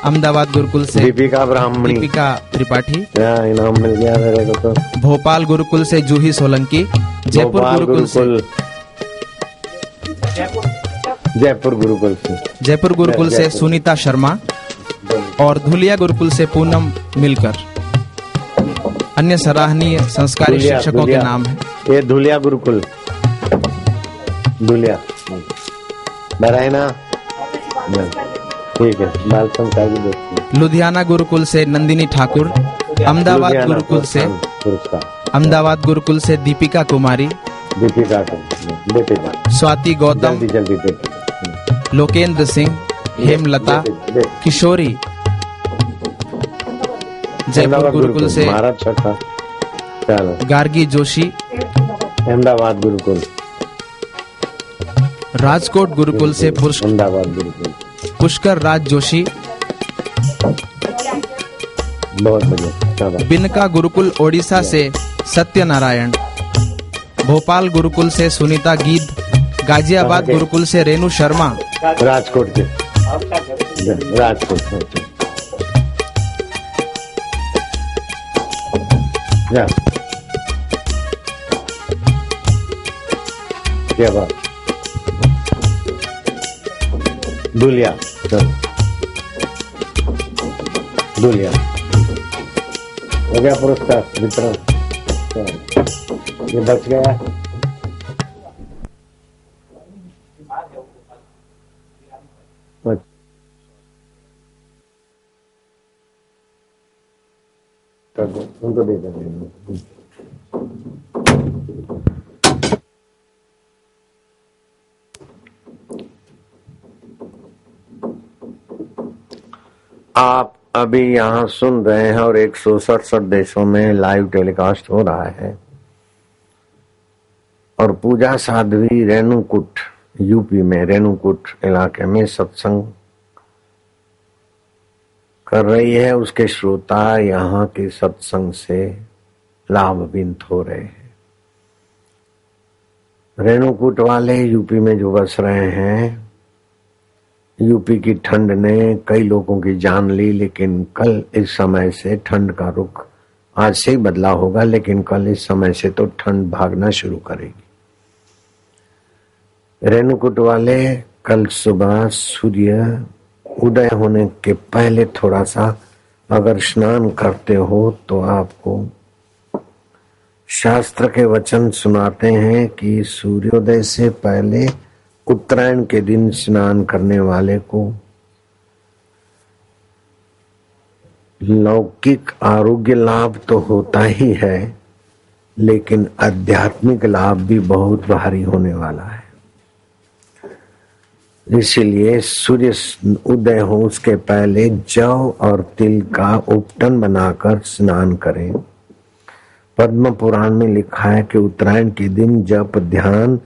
Speaker 3: अहमदाबाद गुरुकुल से दीपिका ब्राह्मणी, दीपिका त्रिपाठी,
Speaker 1: इनाम मिल गया मेरे को तो।
Speaker 3: भोपाल गुरुकुल से जूही सोलंकी, जयपुर गुरुकुल से सुनीता शर्मा और धुलिया गुरुकुल से पूनम मिलकर। अन्य सराहनीय संस्कारी शिक्षकों के नाम है।
Speaker 1: ये धुलिया गुरुकुल, धुलिया नारायणा, ठीक है। बाल संस्कारी दोस्ती।
Speaker 3: लुधियाना गुरुकुल से नंदिनी ठाकुर, अहमदाबाद गुरुकुल से दीपिका कुमारी, स्वाति गौतम, लोकेंद्र सिंह, हेमलता, किशोरी। जयपुर गुरुकुल से गार्गी जोशी,
Speaker 1: अहमदाबाद गुरुकुल।
Speaker 3: राजकोट गुरुकुल से पुष्कर राज जोशी,
Speaker 1: बहुत बढ़िया।
Speaker 3: बिनका गुरुकुल ओडिशा से सत्यनारायण, भोपाल गुरुकुल से सुनीता गीत, गाजियाबाद गुरुकुल से रेणु शर्मा,
Speaker 1: राजकोट के क्या बात। दुलिया हो गया पुरस्कार वितरण। ये बच गया। उनको दे देंगे। आप अभी यहाँ सुन रहे हैं और 167 देशों में लाइव टेलीकास्ट हो रहा है। और पूजा साध्वी रेणुकूट यूपी में रेणुकूट इलाके में सत्संग कर रही है। उसके श्रोता यहाँ के सत्संग से लाभान्वित हो रहे हैं। रेणुकूट वाले यूपी में जो बस रहे हैं, यूपी की ठंड ने कई लोगों की जान ली, लेकिन कल इस समय से ठंड का रुख आज से ही बदला होगा, लेकिन कल इस समय से तो ठंड भागना शुरू करेगी। रेणुकूट वाले कल सुबह सूर्य उदय होने के पहले थोड़ा सा अगर स्नान करते हो तो आपको शास्त्र के वचन सुनाते हैं कि सूर्योदय से पहले उत्तरायण के दिन स्नान करने वाले को
Speaker 2: लौकिक आरोग्य लाभ तो होता ही है, लेकिन आध्यात्मिक लाभ भी बहुत भारी होने वाला है। इसलिए सूर्य उदय हो उसके पहले जौ और तिल का उपटन बनाकर स्नान करें। पद्म पुराण में लिखा है कि उत्तरायण के दिन जप ध्यान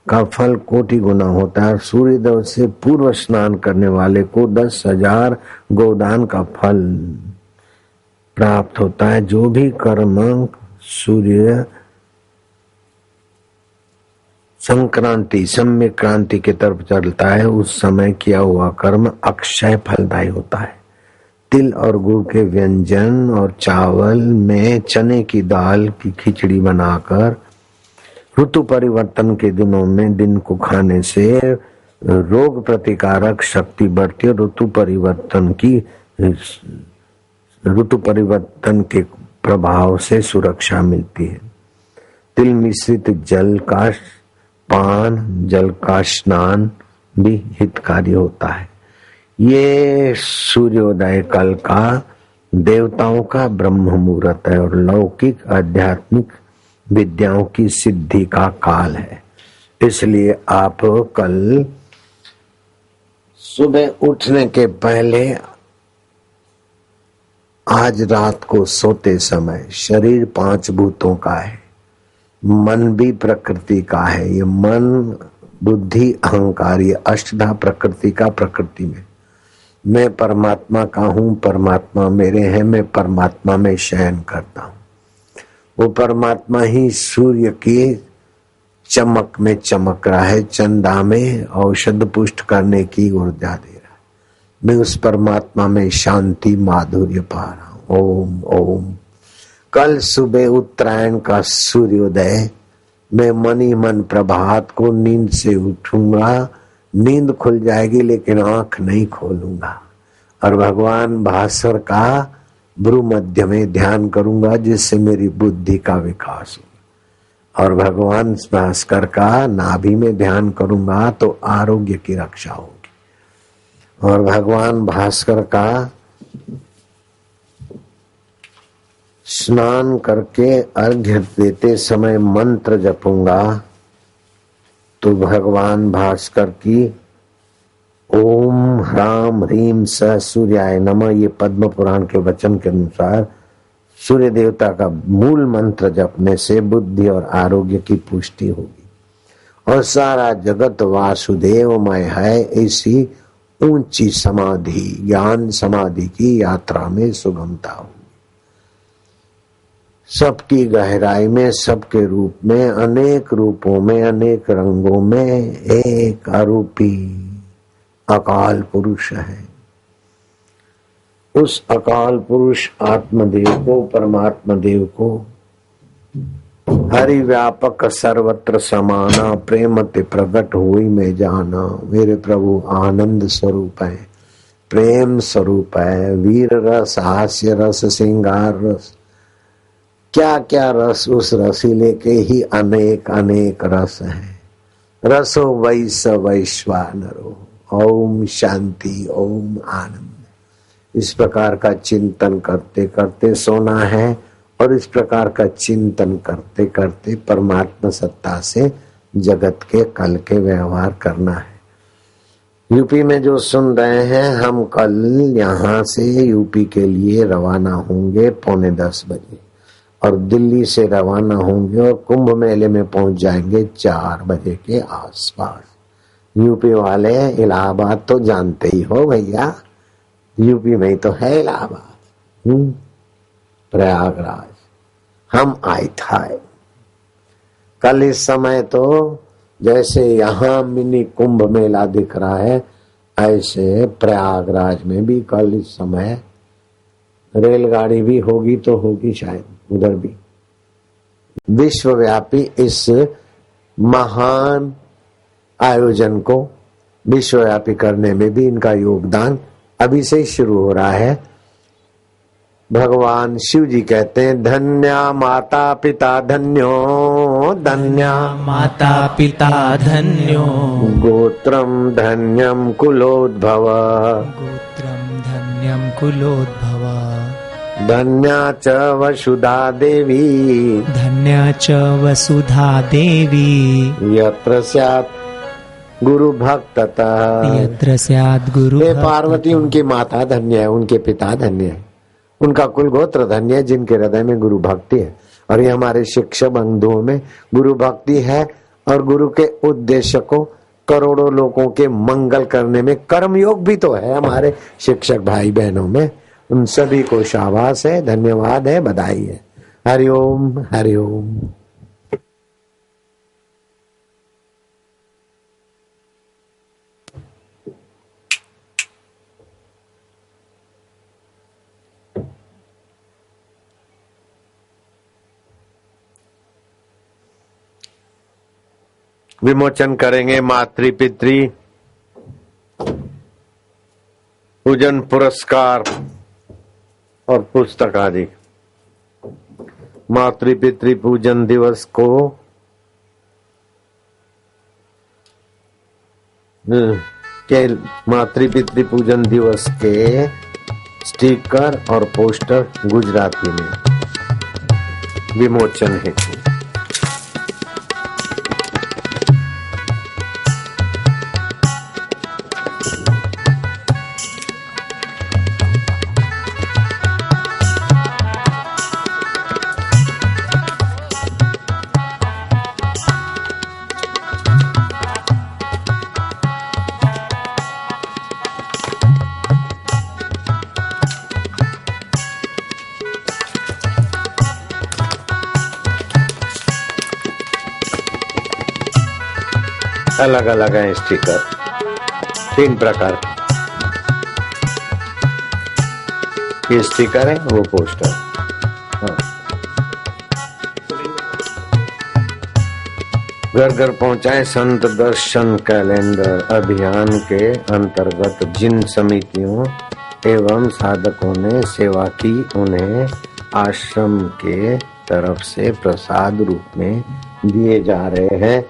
Speaker 2: का फल कोटि गुना होता है। सूर्योदय से पूर्व स्नान करने वाले को 10,000 गोदान का फल प्राप्त होता है। जो भी कर्म सूर्य संक्रांति सम्यक क्रांति की तरफ चलता है, उस समय किया हुआ कर्म अक्षय फलदायी होता है। तिल और गुड़ के व्यंजन और चावल में चने की दाल की खिचड़ी बनाकर ऋतु परिवर्तन के दिनों में दिन को खाने से रोग प्रतिकारक शक्ति बढ़ती है। ऋतु परिवर्तन के प्रभाव से सुरक्षा मिलती है। तिल मिश्रित जल का पान, जल का स्नान भी हितकारी होता है। ये सूर्योदय काल का देवताओं का ब्रह्म मुहूर्त है और लौकिक आध्यात्मिक विद्याओं की सिद्धि का काल है। इसलिए आप कल सुबह उठने के पहले आज रात को सोते समय, शरीर 5 भूतों का है, मन भी प्रकृति का है। ये मन बुद्धि अहंकार ये अष्टधा प्रकृति का प्रकृति में। मैं परमात्मा का हूं, परमात्मा मेरे हैं, मैं परमात्मा में शयन करता हूं। वो परमात्मा ही सूर्य की चमक में चमक रहा है, चंदा में औषध पुष्ट करने की ऊर्जा दे रहा है। मैं उस परमात्मा में शांति माधुर्य पा रहा हूं। ओम ओम। कल सुबह उत्तरायण का सूर्योदय मैं मन ही मन प्रभात को नींद से उठूंगा, नींद खुल जाएगी लेकिन आंख नहीं खोलूंगा और भगवान भास्कर का भ्रू मध्य में ध्यान करूंगा, जिससे मेरी बुद्धि का विकास हो। और भगवान भास्कर का नाभि में ध्यान करूंगा तो आरोग्य की रक्षा होगी। और भगवान भास्कर का स्नान करके अर्घ्य देते समय मंत्र जपूंगा तो भगवान भास्कर की ओम ह्राम ह्रीम स सूर्याय नमः, ये पद्म पुराण के वचन के अनुसार सूर्य देवता का मूल मंत्र जपने से बुद्धि और आरोग्य की पुष्टि होगी और सारा जगत वासुदेवमय है। ऐसी ऊंची समाधि, ज्ञान समाधि की यात्रा में सुगमता होगी। सबकी गहराई में, सबके रूप में, अनेक रूपों में, अनेक रंगों में एक अरूपी अकाल पुरुष है। उस अकाल पुरुष आत्मदेव को, परमात्मा देव को हरि व्यापक सर्वत्र समाना, प्रेम ते प्रकट हुई में जाना। मेरे प्रभु आनंद स्वरूप है, प्रेम स्वरूप है, वीर रस, हास्य रस, श्रृंगार रस, क्या क्या रस, उस रसीले के ही अनेक अनेक रस हैं। रसो वैस वैश्वानरो। ओम शांति, ओम आनंद। इस प्रकार का चिंतन करते करते सोना है और इस प्रकार का चिंतन करते करते परमात्मा सत्ता से जगत के कल के व्यवहार करना है। यूपी में जो सुन रहे हैं, हम कल यहाँ से यूपी के लिए रवाना होंगे 9:45 बजे और दिल्ली से रवाना होंगे और कुंभ मेले में पहुंच जाएंगे 4 बजे के आसपास। यूपी वाले इलाहाबाद तो जानते ही हो भैया, यूपी में ही तो है इलाहाबाद, प्रयागराज। हम आए थे कल इस समय तो जैसे यहाँ मिनी कुंभ मेला दिख रहा है, ऐसे प्रयागराज में भी कल इस समय रेलगाड़ी भी होगी तो होगी शायद उधर भी। विश्वव्यापी इस महान आयोजन को विश्वव्यापी करने में भी इनका योगदान अभी से ही शुरू हो रहा है। भगवान शिव जी कहते हैं धन्या माता पिता धन्यो, धन्या
Speaker 3: माता पिता धन्यो,
Speaker 2: गोत्रम धन्यम कुलोद्भव,
Speaker 3: गोत्रम धन्यम कुलोद्भव।
Speaker 2: धन्या च वसुधा देवी,
Speaker 5: धन्या च वसुधा देवी,
Speaker 2: यत्र स्यात् गुरु भक्ततः।
Speaker 5: यत्र स्यात् गुरु
Speaker 2: हे पार्वती, उनकी माता धन्य है, उनके पिता धन्य है, उनका कुल गोत्र धन्य है जिनके हृदय में गुरु भक्ति है। और ये हमारे शिक्षक बंधुओं में गुरु भक्ति है और गुरु के उद्देश्य को करोड़ों लोगों के मंगल करने में कर्मयोग भी तो है हमारे शिक्षक भाई बहनों में। उन सभी को शाबाश है, धन्यवाद है, बधाई है। हरिओम हरिओम। विमोचन करेंगे मातृ पितृ पूजन पुरस्कार और पुस्तक आदि। मातृ पितृ पूजन दिवस को के मातृ पितृ पूजन दिवस के स्टिकर और पोस्टर गुजराती में विमोचन है। अलग अलग है स्टिकर, 3 प्रकार के। ये स्टिकर है, वो पोस्टर। हाँ। घर घर पहुंचाए संत दर्शन कैलेंडर अभियान के अंतर्गत जिन समितियों एवं साधकों ने सेवा की, उन्हें आश्रम के तरफ से प्रसाद रूप में दिए जा रहे हैं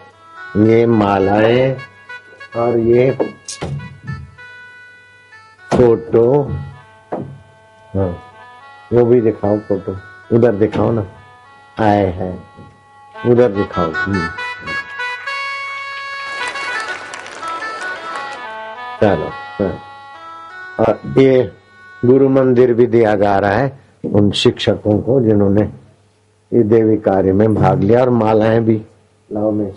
Speaker 2: ये मालाएं और ये फोटो। हाँ, वो भी दिखाओ फोटो, उधर दिखाओ ना, आए हैं उधर दिखाओ। चलो, और ये गुरु मंदिर भी दिया जा रहा है उन शिक्षकों को जिन्होंने ये देवी कार्य में भाग लिया। और मालाएं भी लाओ, में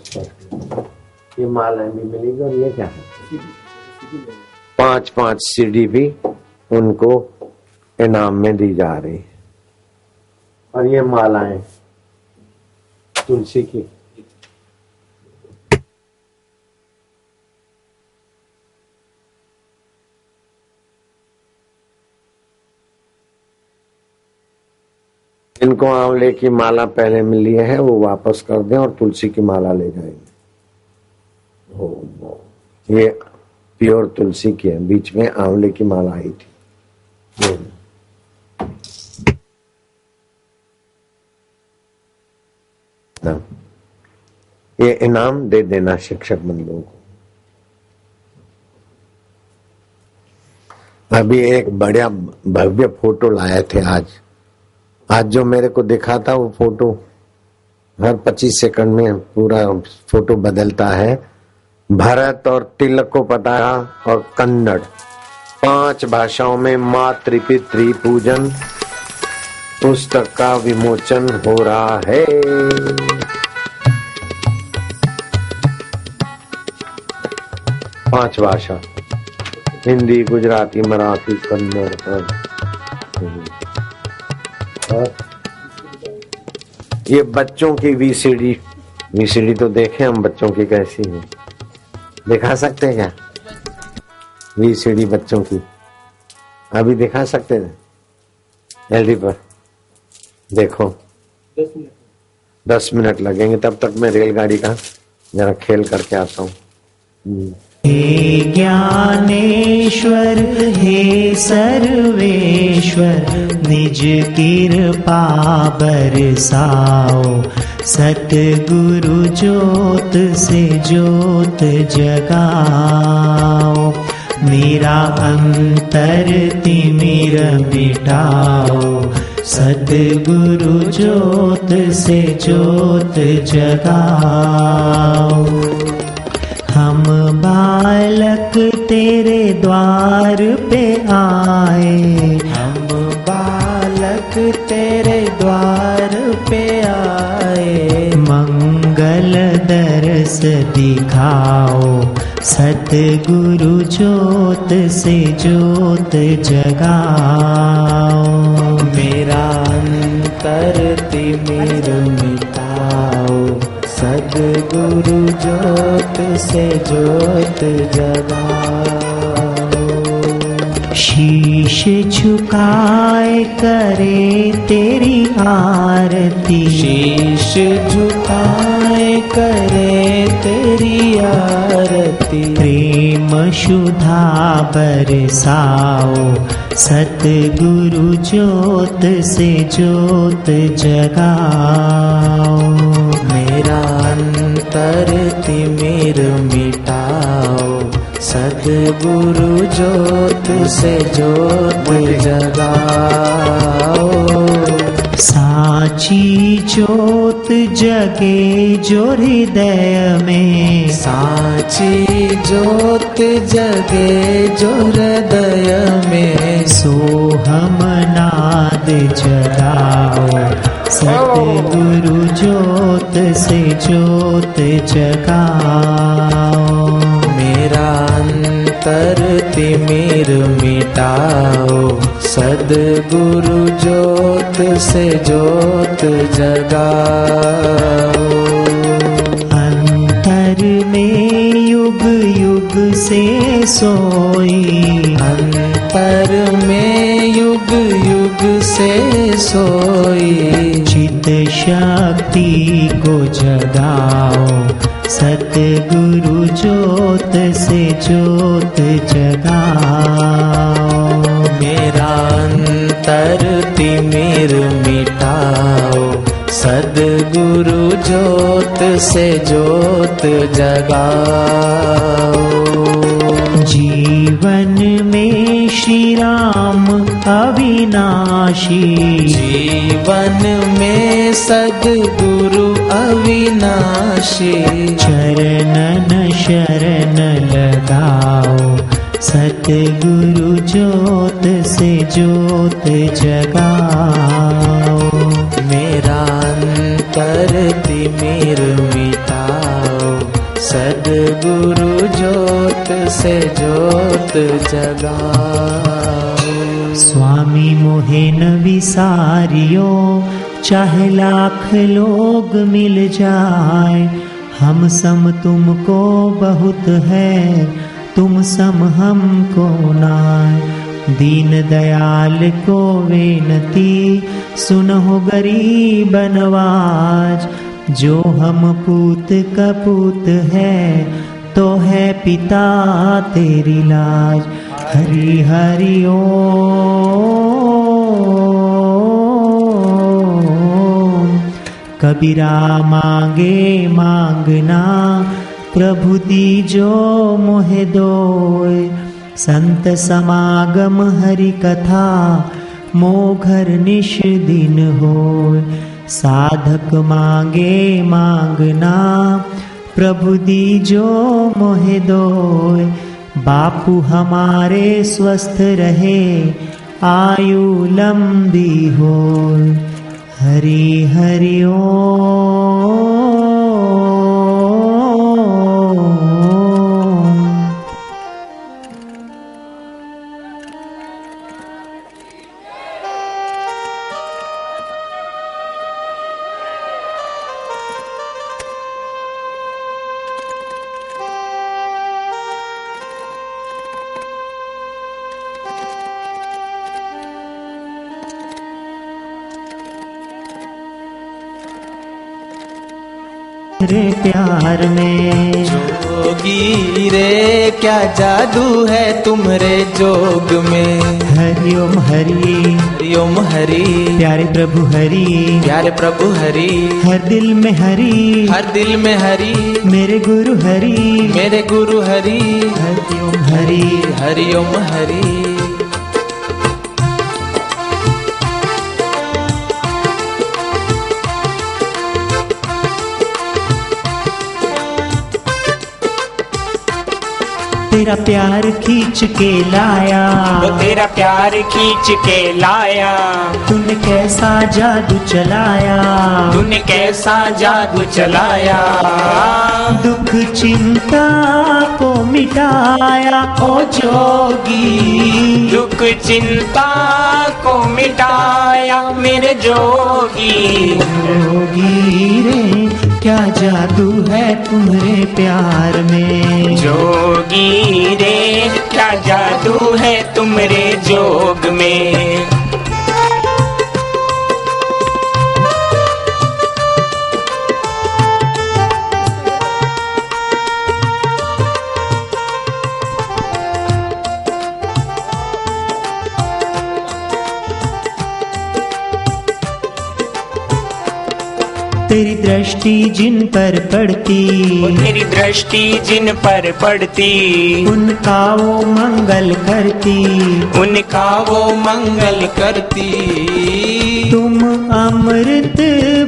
Speaker 2: ये मालाएं भी मिलेगी। और ये क्या है, 5-5 सीडी भी उनको इनाम में दी जा रही है। और ये मालाएं तुलसी की। इनको आंवले की माला पहले मिली है, वो वापस कर दें और तुलसी की माला ले जाएंगे। ये प्योर तुलसी की है, बीच में आंवले की माला आई थी। ये इनाम दे देना शिक्षक बंधुओं को। अभी एक बढ़िया भव्य फोटो लाए थे आज जो मेरे को दिखा था, वो फोटो हर 25 सेकंड में पूरा फोटो बदलता है। भरत और तिलक को पता है, और कन्नड़ 5 भाषाओं में मातृ पितृ पूजन पुस्तक का विमोचन हो रहा है। पांच भाषा, हिंदी, गुजराती, मराठी, कन्नड़ और ये बच्चों की वीसीडी तो देखें हम बच्चों की कैसी है, दिखा सकते हैं क्या? वीसीडी बच्चों की अभी दिखा सकते हैं एलडी पर? देखो 10 मिनट लगेंगे, तब तक मैं रेलगाड़ी का जरा खेल करके आता हूँ।
Speaker 5: हे ज्ञानेश्वर हे सर्वेश्वर, निज कृपा बरसाओ, सतगुरु ज्योत से ज्योत जगाओ। मेरा अंतर तिमिर मिटाओ, सतगुरु ज्योत से ज्योत जगाओ। हम बालक तेरे द्वार पे आए, हम बालक तेरे द्वार पे आए। मंगल दरस दिखाओ, सतगुरु ज्योत से ज्योत जगाओ। मेरा अंतर तिमिर मिटाओ, सद्गुरु ज्योत से ज्योत जगाओ। शीश झुकाए करे तेरी आरती, शीश झुकाए करे तेरी आरती। प्रेम सुधा बरसाओ, सतगुरु ज्योत से ज्योत जगाओ। मेरा अंतर तिमिर मिटाओ, सद्गुरु ज्योत से ज्योत जगाओ। साची ज्योत जगे जो हृदय में, साची ज्योत जगे जो हृदय में। सोहम नाद जगाओ, सतगुरु ज्योत से ज्योत जगाओ। मेरा अंतर तिमिर मिटाओ, सद्गुरु ज्योत से ज्योत जगाओ। अंतर में युग युग से सोई, अंतर में युग युग से सोई। चित शक्ति को जगाओ, सतगुरु ज्योत से ज्योत जगाओ। मेरा अंतर तिमिर मिटाओ, सद्गुरु ज्योत से ज्योत जगाओ। जीवन में श्री राम अविनाशी, जीवन में सद्गुरु अविनाशी। चरणन शरण लगाओ, सतगुरु ज्योत से ज्योत जगाओ। मेरा अंतर तिमिर मिटाओ, सद्गुरु ज्योत से ज्योत जगाओ। स्वामी मोहे न विसारियो, चाहे लाख लोग मिल जाए। हम सम तुमको बहुत है, तुम सम हमको नाय। दीन दयाल को विनती, सुनो गरीब नवाज। जो हम पूत कपूत है, तो है पिता तेरी लाज। हरि हरि ओम। कबीरा मांगे मांगना, प्रभु दीजो मोहे दोय। संत समागम हरि कथा, मोघर निश दिन होय। साधक मांगे मांगना, प्रभु दीजो मोहे दोय। बापू हमारे स्वस्थ रहे, आयु लंबी होय। हरि हरि ओम। रे प्यार में।
Speaker 3: जोगी रे क्या जादू है तुम्हारे जोग में।
Speaker 5: हरिओम हरि,
Speaker 3: हरिओम हरि,
Speaker 5: प्यारे प्रभु हरि,
Speaker 3: प्यारे प्रभु हरि,
Speaker 5: हर दिल में हरि,
Speaker 3: हर दिल में हरि,
Speaker 5: मेरे गुरु हरि,
Speaker 3: मेरे गुरु हरि।
Speaker 5: हरिओम हरि।
Speaker 3: हरिओम हरि।
Speaker 5: तेरा प्यार खींच के लाया,
Speaker 6: वो तेरा प्यार खींच के लाया।
Speaker 5: तूने कैसा जादू चलाया,
Speaker 6: तूने कैसा जादू चलाया।
Speaker 5: दुख चिंता को मिटाया ओ जोगी,
Speaker 6: दुख चिंता को मिटाया मेरे जोगी।
Speaker 5: जोगी रे क्या जादू है तुम्हारे प्यार में।
Speaker 6: जोगी रे क्या जादू है तुम्हारे जोग में।
Speaker 5: तेरी दृष्टि जिन पर पड़ती,
Speaker 6: तेरी दृष्टि जिन पर पड़ती,
Speaker 5: उनका वो मंगल करती,
Speaker 6: उनका वो मंगल करती।
Speaker 5: तुम अमृत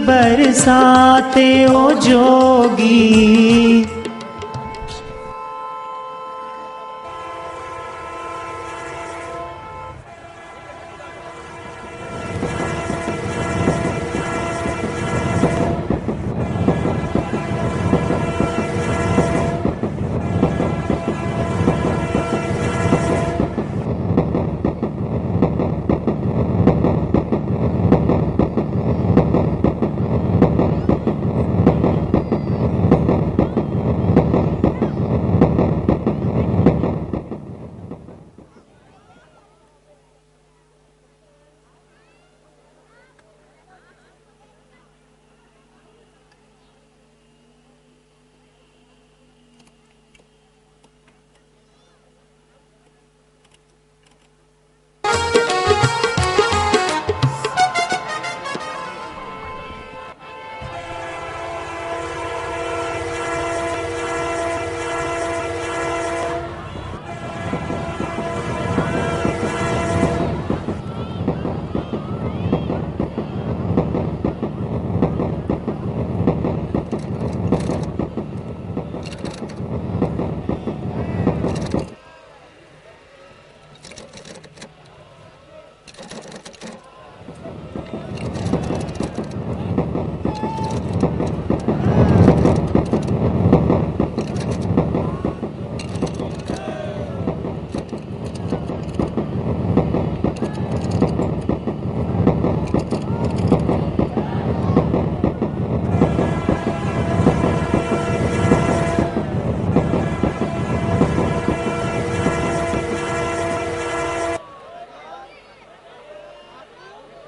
Speaker 5: बरसाते ओ जोगी।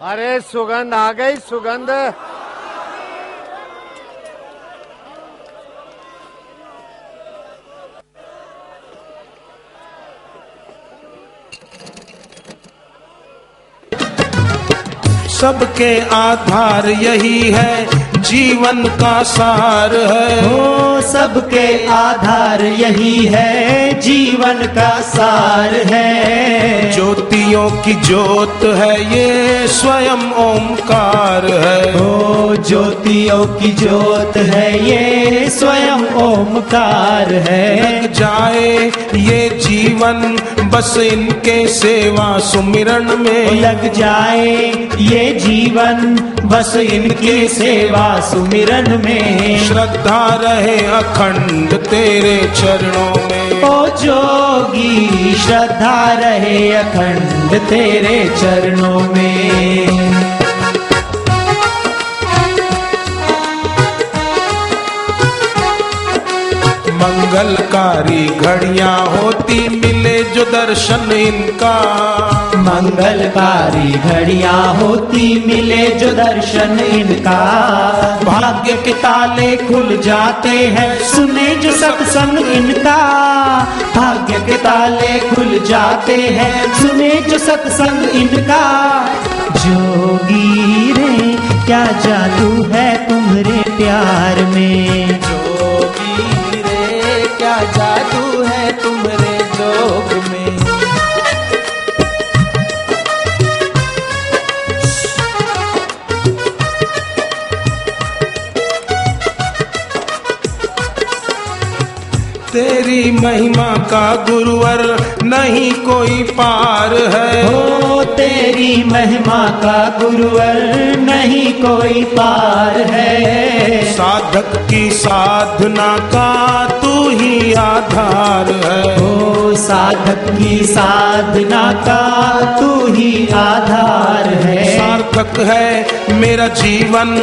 Speaker 1: अरे सुगंध आ गई, सुगंध।
Speaker 7: सबके आधार यही है, जीवन का सार है।
Speaker 5: ओ सबके आधार यही है, जीवन का सार है।
Speaker 7: ज्योतियों की ज्योत है ये स्वयं ओमकार है।
Speaker 5: ओ ज्योतियों की ज्योत है ये स्वयं ओमकार है।
Speaker 7: लग जाए ये जीवन बस इनके सेवा सुमिरन में।
Speaker 5: लग जाए ये जीवन बस इनकी सेवा सुमिरन में।
Speaker 7: श्रद्धा रहे अखंड तेरे चरणों में।
Speaker 5: ओ जोगी श्रद्धा रहे अखंड तेरे चरणों में।
Speaker 7: मंगलकारी घड़ियां होती मिले जो दर्शन इनका।
Speaker 5: मंगलकारी घड़ियां होती मिले जो दर्शन इनका। भाग्य के ताले खुल जाते हैं सुने जो सत्संग इनका। भाग्य के ताले खुल जाते हैं सुने जो सत्संग इनका। जोगी रे क्या जादू है तुम्हारे प्यार में।
Speaker 3: जोगी रे क्या जादू है तुम्हारे जोग में।
Speaker 7: तेरी महिमा का गुरुवर नहीं कोई पार है।
Speaker 5: ओ तेरी महिमा का गुरुवर नहीं कोई पार है।
Speaker 7: साधक की साधना का तू ही आधार है।
Speaker 5: ओ साधक की साधना का तू ही आधार है।
Speaker 7: सार्थक है मेरा जीवन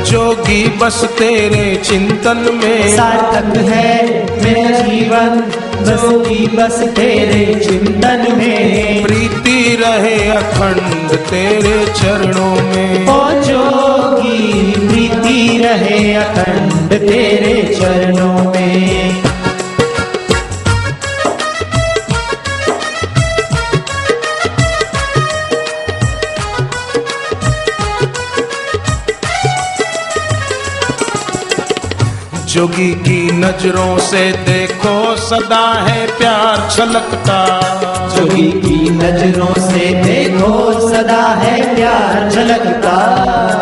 Speaker 7: जोगी बस तेरे चिंतन में।
Speaker 5: सार्थक है मेरा जीवन जोगी बस तेरे चिंतन में।
Speaker 7: प्रीति रहे अखंड तेरे चरणों में।
Speaker 5: ओ जोगी प्रीति रहे अखंड तेरे चरणों में।
Speaker 7: जोगी की नजरों से देखो सदा है प्यार छलकता।
Speaker 5: जोगी की नजरों से देखो सदा है प्यार झलकता।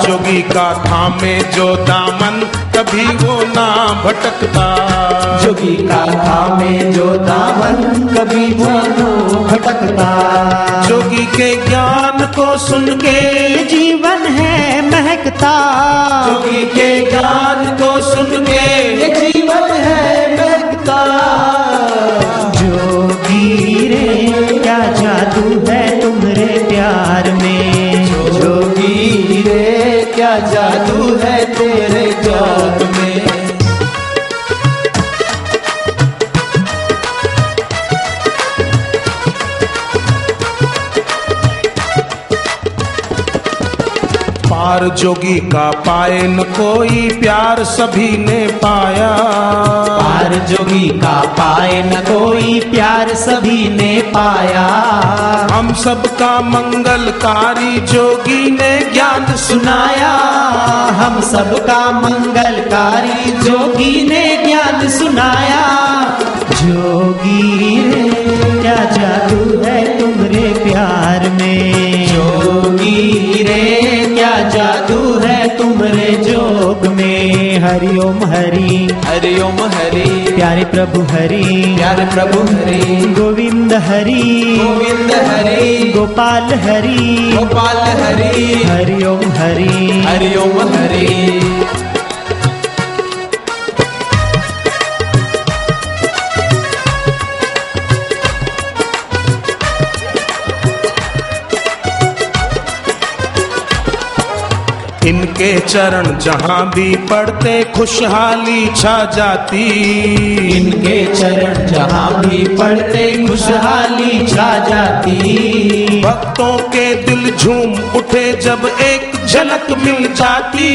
Speaker 7: जोगी का थामे जो दामन कभी वो ना भटकता।
Speaker 5: जोगी का थामे जो दामन कभी वो ना भटकता।
Speaker 7: जोगी के ज्ञान को सुन के
Speaker 5: जीवन है महकता।
Speaker 7: जोगी के ज्ञान को सुन के
Speaker 5: जीवन है महकता। जोगी रे क्या जादू है तुम्हारे प्यार में। जोगी रे क्या जादू है तेरे जोग में।
Speaker 7: पार जोगी का पाए न कोई प्यार सभी ने पाया।
Speaker 5: पार जोगी का पाए न कोई प्यार सभी ने पाया।
Speaker 7: हम सबका मंगलकारी जोगी ने ज्ञान
Speaker 5: सुनाया। हम सबका मंगलकारी जोगी ने ज्ञान सुनाया। जोगी रे क्या जादू है तुम्हारे प्यार में। जोगी रे क्या जादू है तुम्हारे जोग में। हरि ओम हरि
Speaker 3: हरि ओम हरि
Speaker 5: प्यारे प्रभु हरि
Speaker 3: प्यारे प्रभु हरि।
Speaker 5: गोविंद हरि
Speaker 3: गोविंद हरि
Speaker 5: गोपाल हरि
Speaker 3: गोपाल हरि।
Speaker 5: हरि ओम हरि
Speaker 3: हरि ओम हरि।
Speaker 7: इनके चरण जहाँ भी पड़ते खुशहाली छा जाती।
Speaker 5: इनके चरण जहाँ भी पड़ते खुशहाली छा जाती।
Speaker 7: भक्तों के दिल झूम उठे जब एक झलक मिल जाती।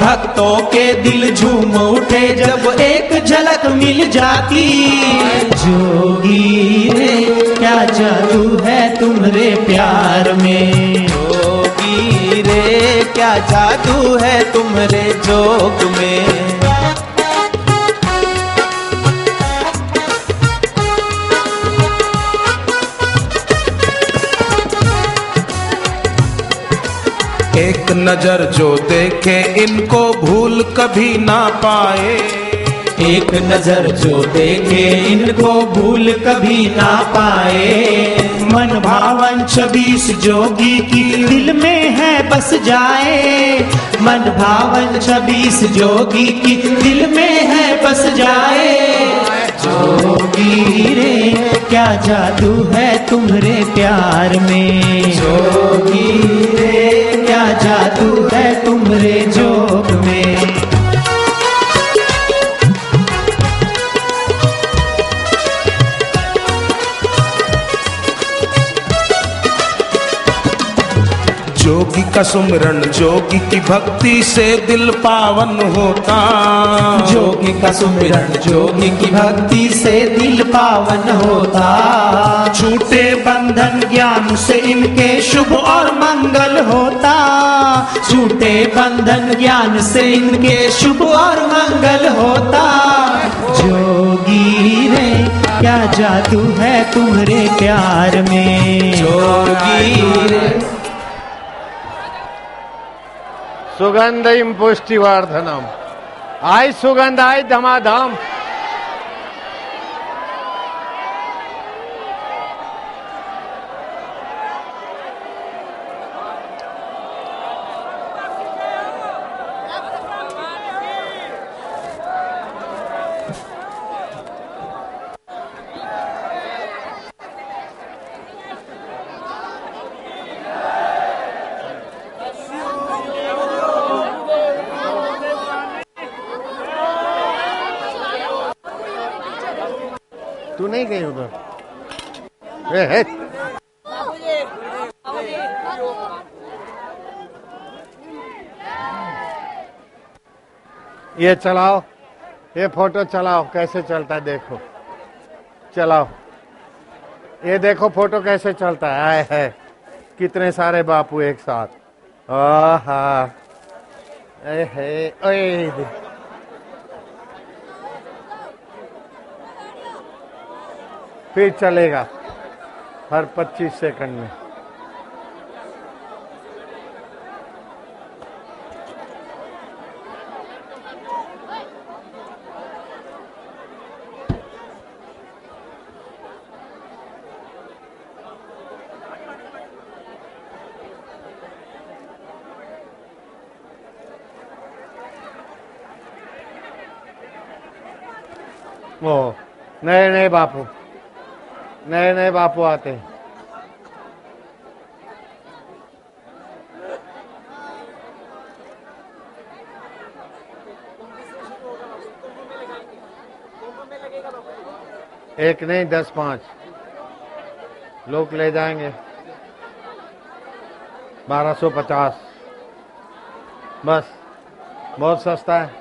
Speaker 5: भक्तों के दिल झूम उठे जब एक झलक मिल जाती। जोगी रे क्या जादू है तुम्हारे प्यार में।
Speaker 3: जोगी रे क्या जादू है तुम्हारे जोग में।
Speaker 7: एक नजर जो देखे इनको भूल कभी ना पाए।
Speaker 5: एक नजर जो देखे इनको भूल कभी ना पाए। मन भावन 26 जोगी की दिल में है बस जाए। मन भावन 26 जोगी की दिल में है बस जाए। जोगी रे क्या जादू है तुम्हारे प्यार में। जोगी रे क्या जादू है तुम्हारे जोग में।
Speaker 7: जोगी का का सुमिरन जोगी की भक्ति से दिल पावन होता।
Speaker 5: जोगी का सुमिरन जोगी की भक्ति से दिल पावन होता। छूटे बंधन ज्ञान से इनके शुभ और मंगल होता। छूटे बंधन ज्ञान से इनके शुभ और मंगल होता। जोगी रे क्या जादू है तुम्हारे प्यार में। जोगी रे
Speaker 1: सुगंधम पुष्टिवर्धनम, आई सुगंध आई धमाधम। तू नहीं गई उधर? ये चलाओ, ये फोटो चलाओ, कैसे चलता है देखो, चलाओ। ये देखो फोटो कैसे चलता है। आए है कितने सारे बापू एक साथ। आहा, ओए फिर चलेगा हर 25 सेकंड में। वो नए नए बापू, नए नए बापू आते हैं। एक नहीं 10-5 लोग ले जाएंगे। 1250 बस, बहुत सस्ता है।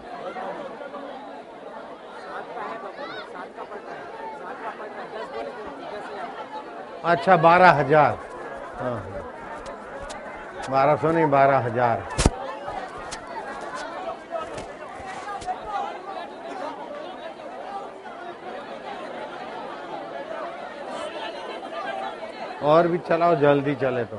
Speaker 1: अच्छा 12,000। हाँ 1200 नहीं 12,000। और भी चलाओ, जल्दी चले तो।